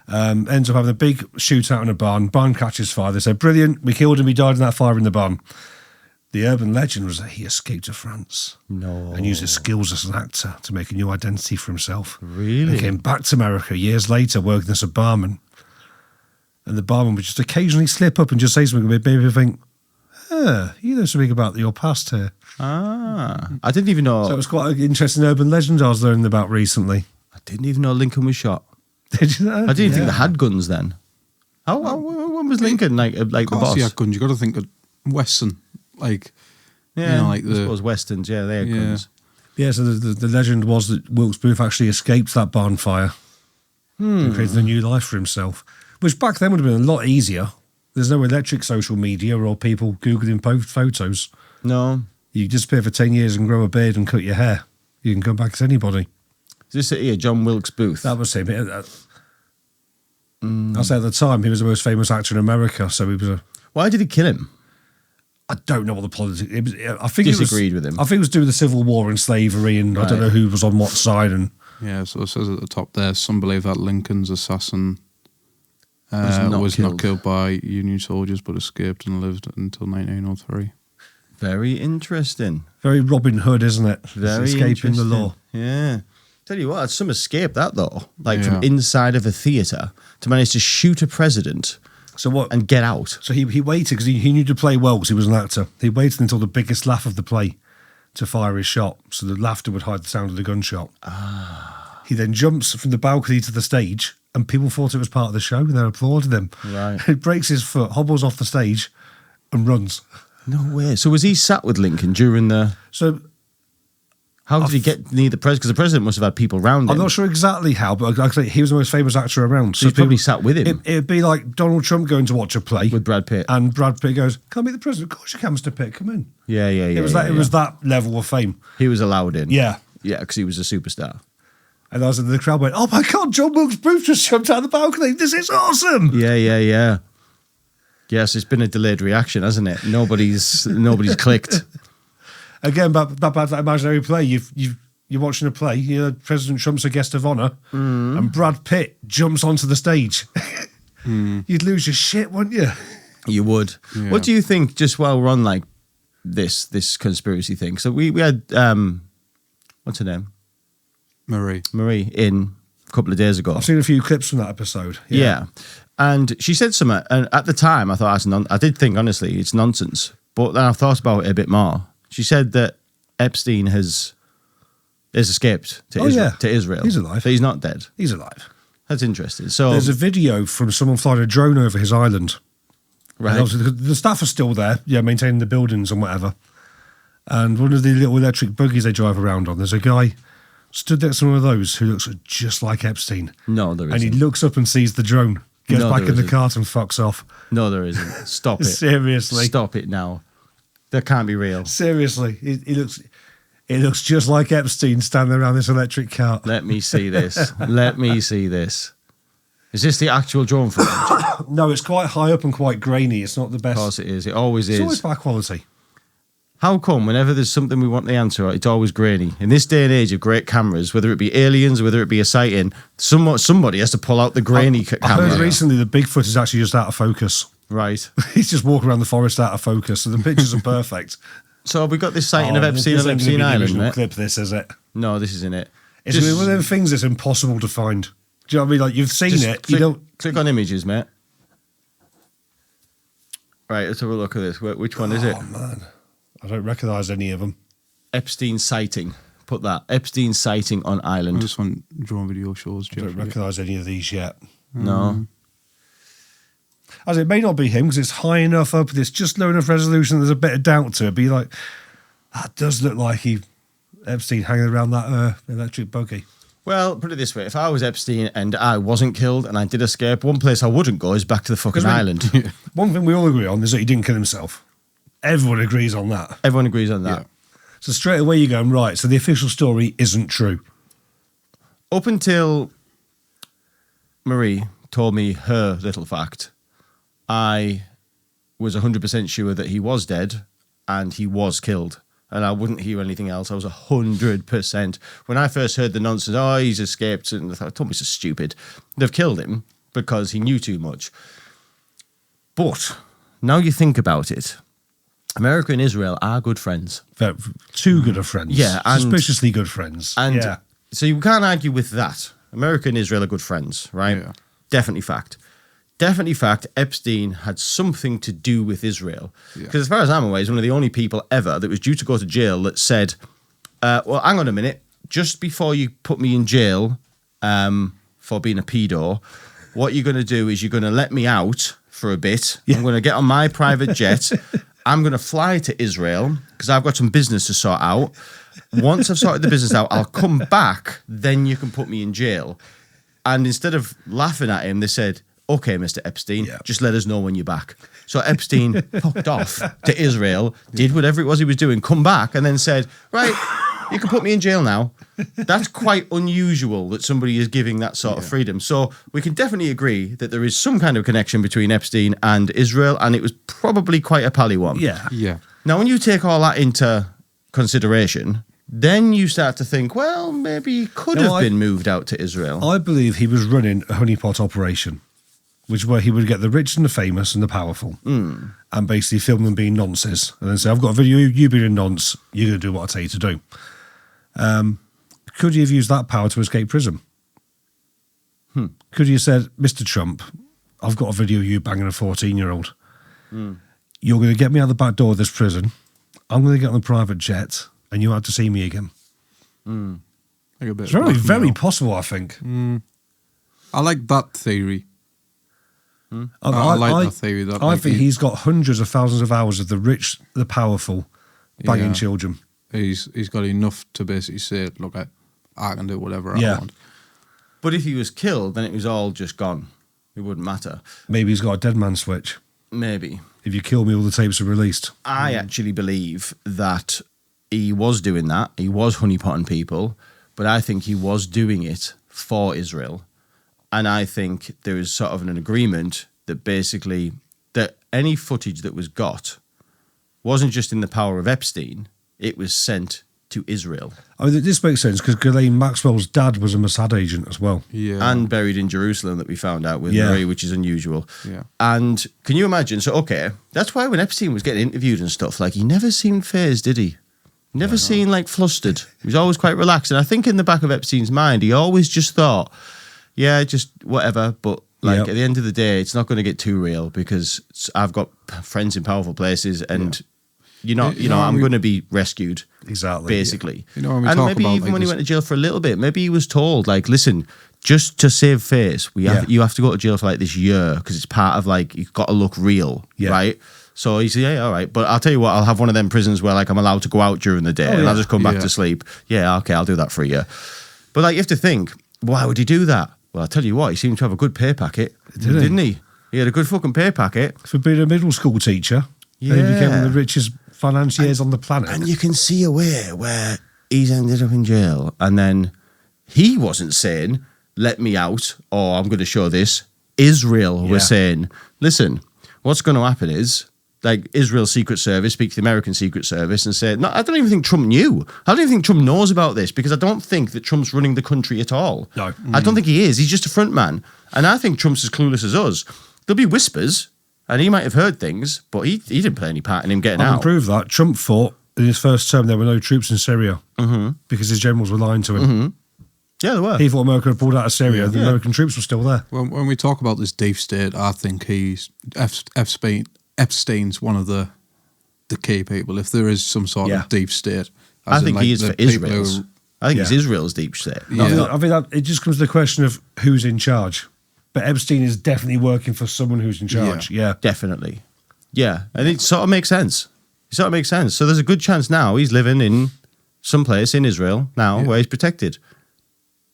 Ends up having a big shootout in a barn. Barn catches fire. They say, brilliant, we killed him. He died in that fire in the barn. The urban legend was that he escaped to France.
No.
And used his skills as an actor to make a new identity for himself.
Really?
And came back to America years later working as a barman. And the barman would just occasionally slip up and just say something that made people think, you know something about your past here.
I didn't even know.
So it was quite an interesting urban legend I was learning about recently.
I didn't even know Lincoln was shot.
Did you know?
I didn't think they had guns then. When was Lincoln like the
Of course
boss?
he had guns. You got to think of Western, like
Yeah,
you know, like
I suppose Westerns. Yeah, they had
Yeah.
guns.
Yeah, so the legend was that Wilkes Booth actually escaped that barn fire and created a new life for himself, which back then would have been a lot easier. There's no electric social media or people Googling photos.
No,
You disappear for 10 years and grow a beard and cut your hair. You can come back as anybody.
is this it here? John Wilkes Booth.
That was him. I say at the time, he was the most famous actor in America, so he was a...
Why did he kill him?
I don't know what the politics... It was, I think
Disagreed with him.
I think it was due to the Civil War and slavery, and I don't
Right.
know who was on what side. And
yeah. So it says at the top there, some believe that Lincoln's assassin
Was not
not killed by Union soldiers, but escaped and lived until 1903.
Very interesting.
very Robin Hood, isn't it?
Very
escaping the
interesting.
law.
Yeah. Tell you what, some escape that though. Like
Yeah.
from inside of a theatre to manage to shoot a president
So what?
and get out.
So he waited because he knew to play well because he was an actor. He waited until the biggest laugh of the play to fire his shot, so the laughter would hide the sound of the gunshot. He then jumps from the balcony to the stage, and people thought it was part of the show, and they applauded him.
Right.
He breaks his foot, hobbles off the stage, and runs.
No way. So was he sat with Lincoln during the...
So
How did he get near the president? Because the president must have had people around him.
I'm not sure exactly how, but like I say, he was the most famous actor around.
So he's probably sat with him.
It'd be like Donald Trump going to watch a play
With Brad Pitt.
and Brad Pitt goes, "Come meet the president." Of course you can, Mr. Pitt. Come in.
Yeah.
It was that. It was that level of fame.
He was allowed in.
Yeah.
Yeah, because he was a superstar.
And the crowd went, "Oh my God, John Wilkes Booth just jumped out of the balcony. This is awesome."
Yeah. Yes, it's been a delayed reaction, hasn't it? Nobody's clicked.
Again, back to that imaginary play. You're watching a play. You know, President Trump's a guest of honor, and Brad Pitt jumps onto the stage. You'd lose your shit, wouldn't you?
You would.
Yeah.
What do you think? Just while we're on like this conspiracy thing. So we had what's her name? Marie in a couple of days ago.
I've seen a few clips from that episode.
Yeah. And she said something, and at the time I thought I did think honestly it's nonsense, but then I thought about it a bit more. She said that Epstein has escaped to Israel.
Yeah.
To Israel.
He's alive.
So he's not dead.
He's alive.
That's interesting. So
There's a video from someone flying a drone over his island.
right.
And obviously the staff are still there, maintaining the buildings and whatever. And one of the little electric buggies they drive around on, there's a guy stood next to one of those who looks just like Epstein.
No, there
And he
isn't.
looks up and sees the drone, gets
No,
back
there
in the
isn't.
cart and fucks off.
No, there isn't. Stop it.
Seriously.
Stop it now. That can't be real.
Seriously. It looks just like Epstein standing around this electric cart.
Let me see this. Let me see this. Is this the actual drone footage?
No, it's quite high up and quite grainy. It's not the
Of
best.
course it is. It always
It's always
is.
bad quality.
How come whenever there's something we want the answer, it's always grainy? In this day and age of great cameras, whether it be aliens, whether it be a sighting, somebody has to pull out the grainy
I
camera.
heard recently the Bigfoot is actually just out of focus.
Right.
He's just walking around the forest out of focus, so the pictures are perfect.
So have we got this sighting of
Oh,
Epstein
this
on
ain't gonna be
Epstein
the
Island,
original
mate?
clip, this, is it?
No, this isn't it.
It's gonna be one of them things that's impossible to find. Do you know what I mean? Like, you've seen
just
it,
click,
you don't...
click on images, mate. Right, let's have a look at this. Which one is it?
Oh, man. I don't recognise any of them.
Epstein sighting. Put that. Epstein sighting on
I
island.
just want drone video shows.
I don't recognise any of these yet.
No.
As it may not be him, because it's high enough up, it's just low enough resolution, there's a bit of doubt to it. Be like, that does look like Epstein hanging around that electric buggy.
Well, put it this way. If I was Epstein and I wasn't killed and I did escape, one place I wouldn't go is back to the fucking
'Cause we-
island.
One thing we all agree on is that he didn't kill himself. Everyone agrees on that.
Everyone agrees on that.
Yeah.
So straight away you're going, right, so the official story isn't true.
Up until Marie told me her little fact, I was 100% sure that he was dead and he was killed. And I wouldn't hear anything else. I was 100%. When I first heard the nonsense, oh, he's escaped, and I thought, Tommy's so stupid. They've killed him because he knew too much. But now you think about it, America and Israel are good friends.
They're too good of friends.
Yeah, and-
suspiciously good friends.
And
yeah.
so you can't argue with that. America and Israel are good friends, right?
Yeah.
Definitely fact. Definitely fact, Epstein had something to do with Israel.
Yeah.
Because as far as I'm aware, he's one of the only people ever that was due to go to jail that said, well, hang on a minute, just before you put me in jail for being a pedo, what you're going to do is you're going to let me out for a bit. I'm going to get on my private jet. I'm going to fly to Israel because I've got some business to sort out. Once I've sorted the business out, I'll come back. Then you can put me in jail. And instead of laughing at him, they said, okay, Mr. Epstein, just let us know when you're back. So Epstein fucked off to Israel, did whatever it was he was doing, come back, and then said, right, you can put me in jail now. That's quite unusual that somebody is giving that sort of freedom. So we can definitely agree that there is some kind of connection between Epstein and Israel, and it was probably quite a pally one.
Yeah.
Yeah.
Now, when you take all that into consideration, then you start to think, well, maybe he could have been moved out to Israel.
I believe he was running a honeypot operation, which is where he would get the rich and the famous and the powerful and basically film them being nonces and then say, I've got a video, you being a nonce, you're going to do what I tell you to do. Could he have used that power to escape prison? Could he have said, Mr. Trump, I've got a video of you banging a 14-year-old. You're going to get me out the back door of this prison. I'm going to get on a private jet and you have to see me again.
Like a bit
It's very,
of
very
blackmail.
possible, I think.
I like that theory.
I
like that theory. That
I think he's got hundreds of thousands of hours of the rich, the powerful, banging
Yeah.
children.
He's got enough to basically say, look, I can do whatever I want.
But if he was killed, then it was all just gone. It wouldn't matter.
Maybe he's got a dead man switch.
Maybe.
If you kill me, all the tapes are released.
I actually believe that he was doing that. He was honeypotting people, but I think he was doing it for Israel. And I think there is sort of an agreement that basically that any footage that was got wasn't just in the power of Epstein, it was sent to Israel.
I mean, this makes sense because Ghislaine Maxwell's dad was a Mossad agent as well.
Yeah.
And buried in Jerusalem that we found out with
Yeah.
Marie, which is unusual.
Yeah.
And can you imagine? So, okay, that's why when Epstein was getting interviewed and stuff, like he never seemed fazed, did he? Never seemed like flustered. He was always quite relaxed. And I think in the back of Epstein's mind, he always just thought, yeah, just whatever. But like at the end of the day, it's not going to get too real because I've got friends in powerful places and I'm going to be rescued.
Exactly.
Basically.
You know, when we
and
talk
maybe
about,
even
like,
when he
this-
went to jail for a little bit, maybe he was told, like, listen, just to save face, you have to go to jail for like this year because it's part of like, you've got to look real, right? So he said, yeah, all right. But I'll tell you what, I'll have one of them prisons where like I'm allowed to go out during the day and I'll just come back to sleep. Yeah, okay, I'll do that for a year. But like, you have to think, why would he do that? Well, I'll tell you what, he seemed to have a good pay packet, didn't he? He had a good fucking pay packet.
For being a middle school teacher, and he became one of the richest financiers on the planet.
And you can see a way where he's ended up in jail and then he wasn't saying, let me out or I'm going to show this. Israel was saying, listen, what's going to happen is like Israel's Secret Service speak to the American Secret Service and say, no, I don't even think Trump knew. I don't even think Trump knows about this because I don't think that Trump's running the country at all.
No.
I don't think he is. He's just a front man. And I think Trump's as clueless as us. There'll be whispers and he might have heard things, but he didn't play any part in him getting
I can
out.
prove that. Trump thought in his first term there were no troops in Syria because his generals were lying to him.
Yeah, there were.
He thought America had pulled out of Syria. The American troops were still there.
When we talk about this deep state, I think Epstein's one of the key people. If there is some sort of deep state,
I think he is for
people
Israel's. I think it's Israel's deep state.
Yeah.
I think that it just comes to the question of who's in charge. But Epstein is definitely working for someone who's in charge. Yeah.
Definitely. Yeah. And it sort of makes sense. It sort of makes sense. So there's a good chance now he's living in some place in Israel now where he's protected.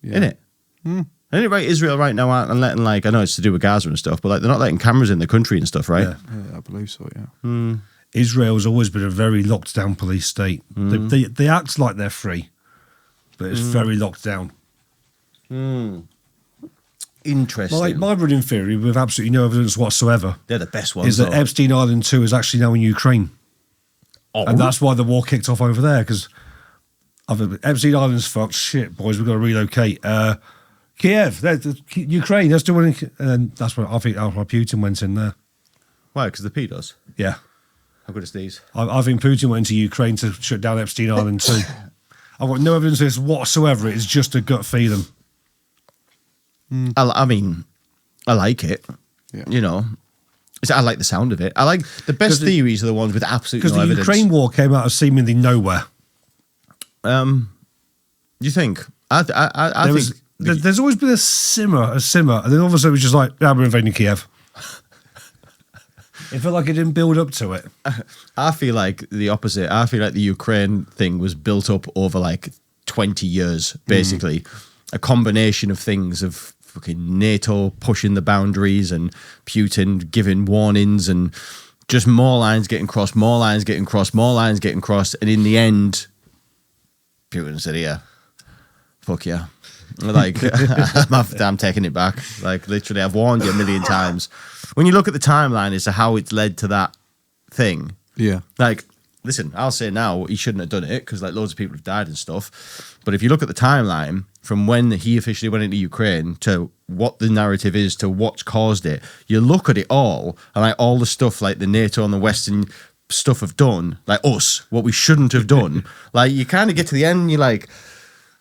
Yeah.
Innit? And it right, Israel right now aren't letting, like, I know it's to do with Gaza and stuff, but like they're not letting cameras in the country and stuff, right?
Yeah.
Yeah, I believe so. Yeah.
Israel's always been a very locked down police state. They act like they're free, but it's very locked down.
Interesting.
My running theory, with absolutely no evidence whatsoever,
They're the best ones.
is that
though.
Epstein Island 2 is actually now in Ukraine. And that's why the war kicked off over there, because Epstein Island's fucked. Shit, boys, we've got to relocate. Kiev, Ukraine, that's doing. And then that's why I think Putin went in there.
Why? Because the pedos.
Yeah.
How good is these?
I think Putin went into Ukraine to shut down Epstein Island too. I've got no evidence of this whatsoever. It's just a gut feeling.
I mean, I like it.
Yeah.
You know, I like the sound of it. I like the best theories are the ones with absolutely no evidence.
Because the Ukraine war came out of seemingly nowhere.
You think? I think
There's always been a simmer, and then all of a sudden it was just like, we're invading Kiev. It felt like it didn't build up to it.
I feel like the opposite. I feel like the Ukraine thing was built up over like 20 years, basically. A combination of things of fucking NATO pushing the boundaries and Putin giving warnings and just more lines getting crossed, more lines getting crossed, more lines getting crossed. And in the end, Putin said, yeah, fuck yeah. Like, I'm taking it back. Like, literally, I've warned you a million times. When you look at the timeline as to how it's led to that thing,
Yeah.
like, listen, I'll say now he shouldn't have done it because like loads of people have died and stuff. But if you look at the timeline from when he officially went into Ukraine to what the narrative is to what's caused it, you look at it all and like all the stuff like the NATO and the Western stuff have done, like us, what we shouldn't have done. Like you kind of get to the end and you're like,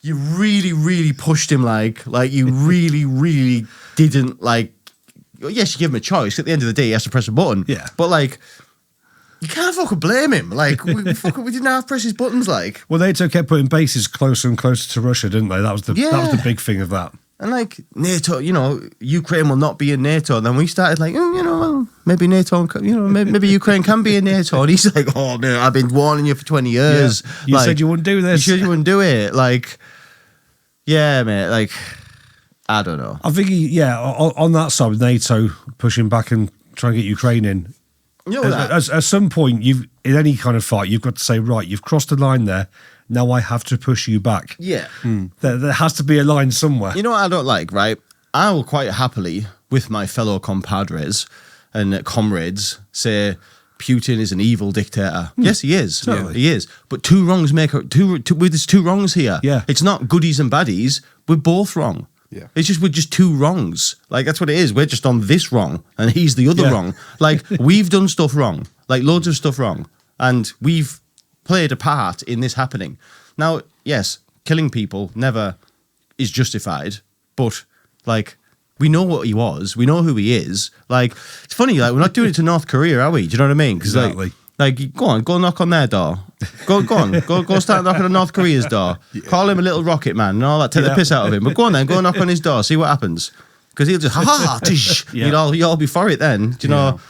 you really, really pushed him like you really, really didn't like, yes, you give him a choice. At the end of the day, he has to press a button.
Yeah.
But like, you can't fucking blame him. Like, we didn't have to press his buttons, like.
Well, NATO kept putting bases closer and closer to Russia, didn't they? That was the big thing of that.
And like, NATO, you know, Ukraine will not be in NATO. And then we started like, you know, well, maybe NATO, you know, maybe Ukraine can be in NATO. And he's like, oh, no, I've been warning you for 20 years.
Yeah. You said you wouldn't do this.
You said you wouldn't do it. Like, yeah, mate, like, I don't know.
I think, on that side with NATO pushing back and trying to get Ukraine in,
You know that.
at some point, in any kind of fight, you've got to say, right, you've crossed the line there. Now I have to push you back.
Yeah.
There has to be a line somewhere.
You know what I don't like, right? I will quite happily, with my fellow compadres and comrades, say Putin is an evil dictator. Yes, he is.
Totally.
He is. But two wrongs make there's two wrongs here.
Yeah.
It's not goodies and baddies. We're both wrong.
Yeah.
We're just two wrongs. Like, that's what it is. We're just on this wrong, and he's the other wrong. Like, we've done stuff wrong. Like, loads of stuff wrong. And we've played a part in this happening. Now, yes, killing people never is justified, but, like, we know what he was. We know who he is. Like, it's funny, like, we're not doing it to North Korea, are we? Do you know what I mean? Because,
Exactly.
Like, go knock on their door. Go on, go start knocking on North Korea's door. Call him a little rocket man and all that. Take the piss out of him. But go on then, go knock on his door. See what happens. Because he'll just tish. You'll all be for it then. Do you know?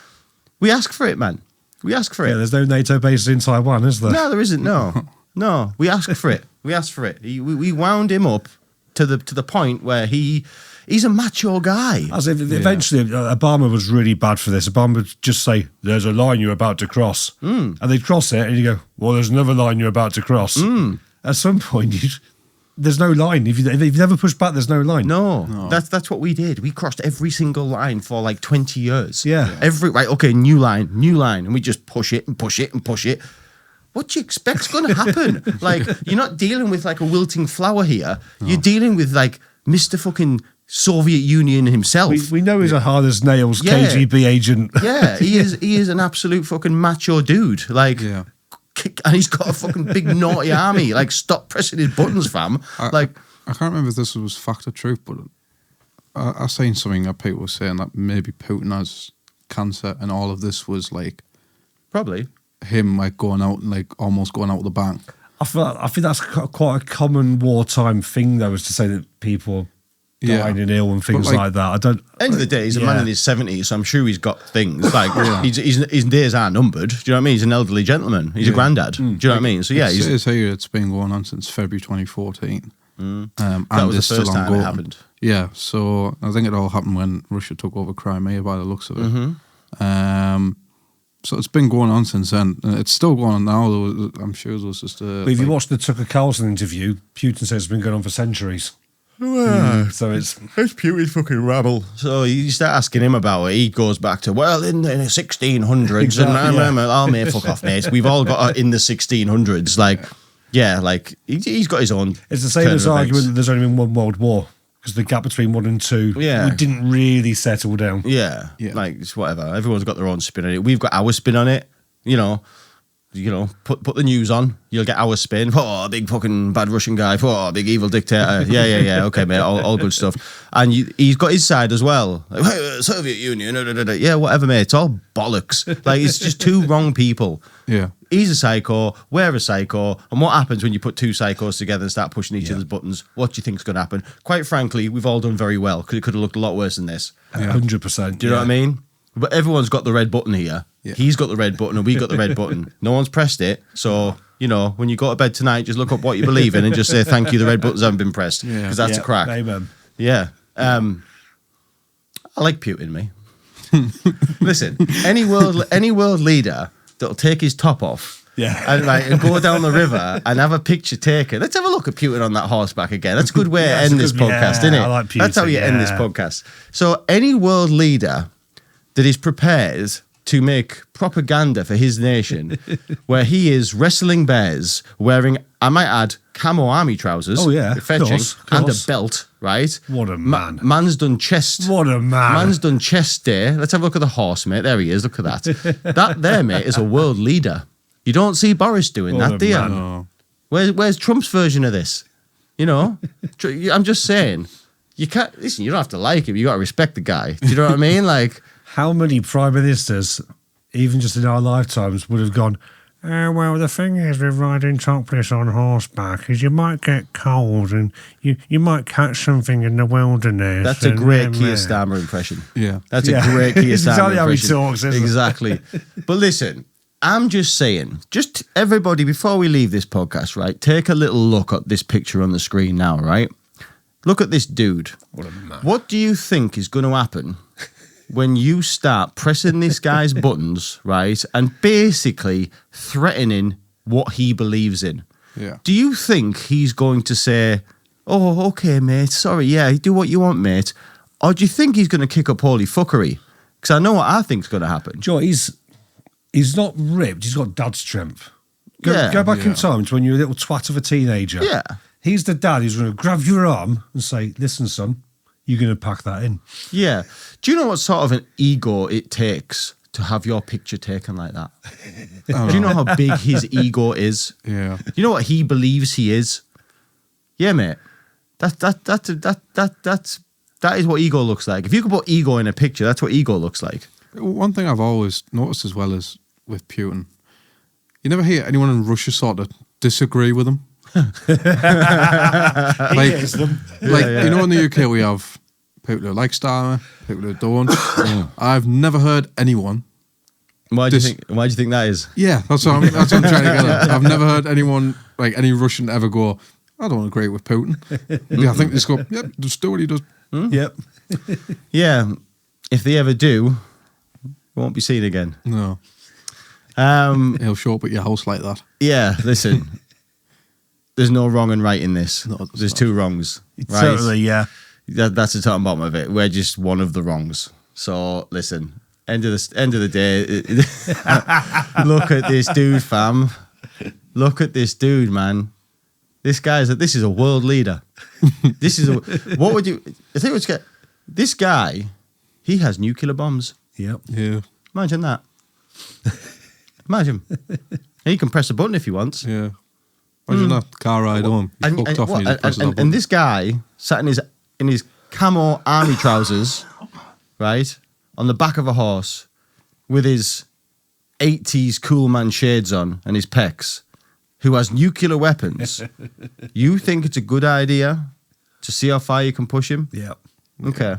We ask for it, man. We ask for it.
Yeah, there's no NATO bases in Taiwan, is there?
No, there isn't. No. We asked for it. We asked for it. We wound him up to the point where he's a macho guy.
As if eventually Obama was really bad for this. Obama would just say, there's a line you're about to cross. And they'd cross it and you go, well, there's another line you're about to cross. At some point, there's no line. If you've never pushed back, there's no line.
No. That's what we did. We crossed every single line for like 20 years.
Yeah.
New line. And we just push it and push it and push it. What do you expect's going to happen? Like, you're not dealing with like a wilting flower here. No. You're dealing with like Mr. fucking Soviet Union himself.
We know he's a hard as nails KGB agent.
Yeah, he is an absolute fucking macho dude. Like, and he's got a fucking big naughty army. Like, stop pressing his buttons, fam.
I can't remember if this was fact or truth, but I seen something that people were saying that maybe Putin has cancer, and all of this was like
probably
him like going out and like almost going out of the bank.
I think that's quite a common wartime thing, though, is to say that people dying and ill and things like that. I don't.
End of the day, he's a man in his 70s, so I'm sure he's got things like his days are numbered. Do you know what I mean? He's an elderly gentleman. He's a granddad. Do you know what I mean? So yeah,
it says here it's been going on since February 2014.
That was the first time it happened.
Yeah, so I think it all happened when Russia took over Crimea, by the looks of it. So it's been going on since then. It's still going on now, though. I'm sure it was just
But if you watch the Tucker Carlson interview, Putin says it's been going on for centuries. So it's
Putin's fucking rabble. So you start asking him about it, he goes back to, well, in the 1600s.
Exactly,
Oh, mate, fuck off, mate. We've all got in the 1600s. Like, he's got his own.
It's the same as arguing that there's only been one world war. Because the gap between 1 and 2 we didn't really settle down.
Yeah. Like, it's whatever. Everyone's got their own spin on it. We've got our spin on it. put the news on. You'll get our spin. Oh, big fucking bad Russian guy. Oh, big evil dictator. Yeah. Okay, mate. All good stuff. And he's got his side as well. Like, hey, Soviet Union. Yeah, whatever, mate. It's all bollocks. Like, it's just two wrong people.
Yeah.
He's a psycho. We're a psycho. And what happens when you put two psychos together and start pushing each other's buttons? What do you think's going to happen? Quite frankly, we've all done very well because it could have looked a lot worse than this.
100%.
Do you know what I mean? But everyone's got the red button here.
Yeah.
He's got the red button and we got the red button. No one's pressed it. So, when you go to bed tonight, just look up what you believe in and just say, thank you, the red buttons haven't been pressed. Because that's a crack.
Amen.
Yeah. I like Putin, me. Listen, any world leader that'll take his top off and go down the river and have a picture taken. Let's have a look at Putin on that horseback again. That's a good way to end this podcast, isn't it?
I like Putin,
That's how you end this podcast. So any world leader that is prepared to make propaganda for his nation, where he is wrestling bears, wearing, I might add, camo army trousers, fetching, and a belt, right?
What a man.
Man's done chest.
What a man.
Man's done chest day. Let's have a look at the horse, mate. There he is. Look at that. That there, mate, is a world leader. You don't see Boris doing that, do you?
No.
Where's Trump's version of this? I'm just saying. You can't listen. You don't have to like him. You got to respect the guy. Do you know what I mean? Like,
how many prime ministers, even just in our lifetimes, would have gone, well, the thing is with riding topless on horseback is you might get cold and you might catch something in the wilderness.
That's a great Keir Starmer impression.
Yeah.
That's a great Keir Starmer
exactly
impression.
how he talks, isn't it?
Exactly. But listen, I'm just saying, just everybody, before we leave this podcast, right, take a little look at this picture on the screen now, right? Look at this dude.
What a man.
What do you think is going to happen when you start pressing this guy's buttons, right, and basically threatening what he believes in?
Yeah.
Do you think he's going to say, oh, okay, mate, sorry, yeah, do what you want, mate? Or do you think he's going to kick up holy fuckery? Because I know what I think's going to happen.
Joe, he's not ripped. He's got dad strength. Go back in time to when you were a little twat of a teenager.
Yeah.
He's the dad who's going to grab your arm and say, listen, son, you're going to pack that in.
Yeah. Do you know what sort of an ego it takes to have your picture taken like that? Do you know how big his ego is?
Yeah.
Do you know what he believes he is? Yeah, mate. That is what ego looks like. If you could put ego in a picture, that's what ego looks like.
One thing I've always noticed as well is with Putin, you never hear anyone in Russia sort of disagree with him. You know, in the UK we have people who like Starmer, people who don't. I've never heard anyone.
Why do you think that is?
Yeah, that's what I'm trying to get at. I've never heard anyone, like any Russian, ever go, I don't agree with Putin. I think they just go, yep, just do what he does.
Yep.
Yeah. If they ever do, we won't be seen again.
No. He'll show up at your house like that.
Yeah, listen. There's no wrong and right in this.
No,
there's two wrongs. Right?
Certainly, yeah.
That's the top and bottom of it. We're just one of the wrongs. So listen, end of the day, look at this dude, fam. Look at this dude, man. This is a world leader. What would you? I think what's this guy. He has nuclear bombs.
Yep.
Yeah.
Imagine that. Imagine. He can press a button if he wants.
Yeah. Imagine that car ride home.
And this guy sat in his camo army trousers, right, on the back of a horse, with his 80s cool man shades on and his pecs, who has nuclear weapons. You think it's a good idea to see how far you can push him?
Yeah.
Okay.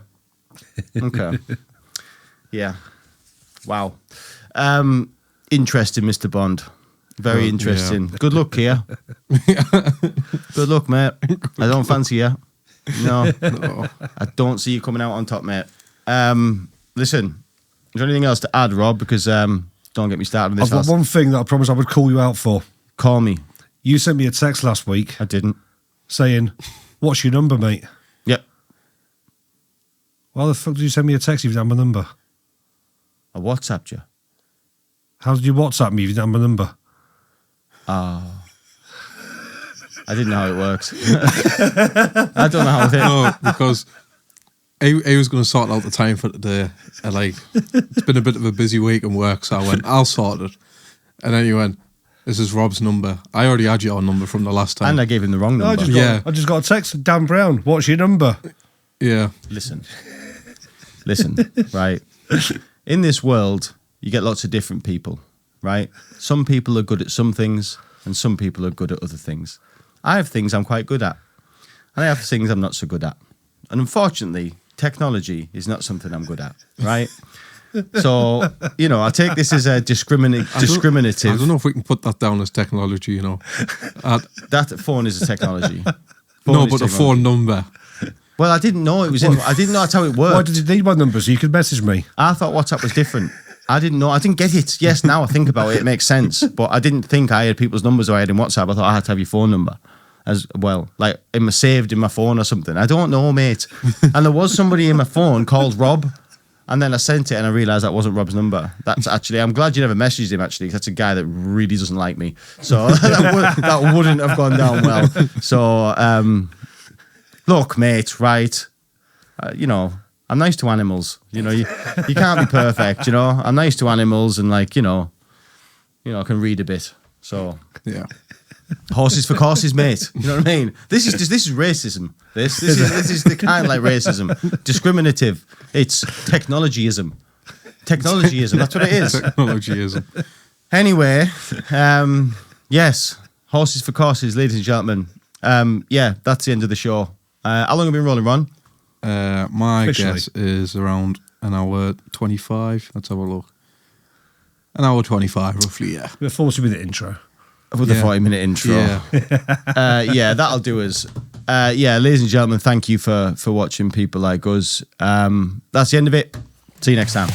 Yeah. Wow. Interesting, Mr. Bond. Very interesting. Yeah. Good luck here. Good luck, mate. I don't fancy you. No. I don't see you coming out on top, mate. Listen, is there anything else to add, Rob? Because don't get me started on this.
I've got one thing that I promised I would call you out for.
Call me.
You sent me a text last week.
I didn't.
Saying, what's your number, mate?
Yep.
Why the fuck did you send me a text if you didn't have my number?
I WhatsApped you.
How did you WhatsApp me if you didn't have my number?
Oh. I didn't know how it works. I don't know how it is.
No, because I was going to sort out the time for today. And it's been a bit of a busy week and work, so I went, I'll sort it. And then you went, this is Rob's number. I already had your number from the last time.
And I gave him the wrong
No,
number.
I just got a text. Dan Brown, what's your number?
Yeah.
Listen, right? In this world, you get lots of different people, right? Some people are good at some things and some people are good at other things. I have things I'm quite good at and I have things I'm not so good at. And unfortunately, technology is not something I'm good at, right? So, I take this as a discriminative.
I don't know if we can put that down as technology,
That phone is a technology.
No, but the phone number.
Well, I didn't know it was I didn't know that's how it worked.
Why did you need my number so you could message me?
I thought WhatsApp was different. I didn't know. I didn't get it. Yes, now I think about it, it makes sense. But I didn't think I had people's numbers I had in WhatsApp. I thought I had to have your phone number as well, like saved in my phone or something. I don't know, mate. And there was somebody in my phone called Rob, and then I sent it and I realised that wasn't Rob's number. That's actually, I'm glad you never messaged him actually, because that's a guy that really doesn't like me. So that wouldn't have gone down well. So, look, mate, right, I'm nice to animals. You can't be perfect, I'm nice to animals and I can read a bit. So,
Yeah.
horses for courses, mate. You know what I mean? This is racism. This is the kind of like racism. Discriminative. It's technologyism. Technologyism. That's what it is.
Technologyism.
Anyway, yes, horses for courses, ladies and gentlemen. That's the end of the show. How long have we been rolling, Ron?
My
Officially.
guess is around an hour 25. Let's have a look. An hour 25, roughly, yeah.
The 40-minute intro.
With the
Yeah.
40-minute intro.
Yeah.
That'll do us. Ladies and gentlemen, thank you for watching people like us. That's the end of it. See you next time.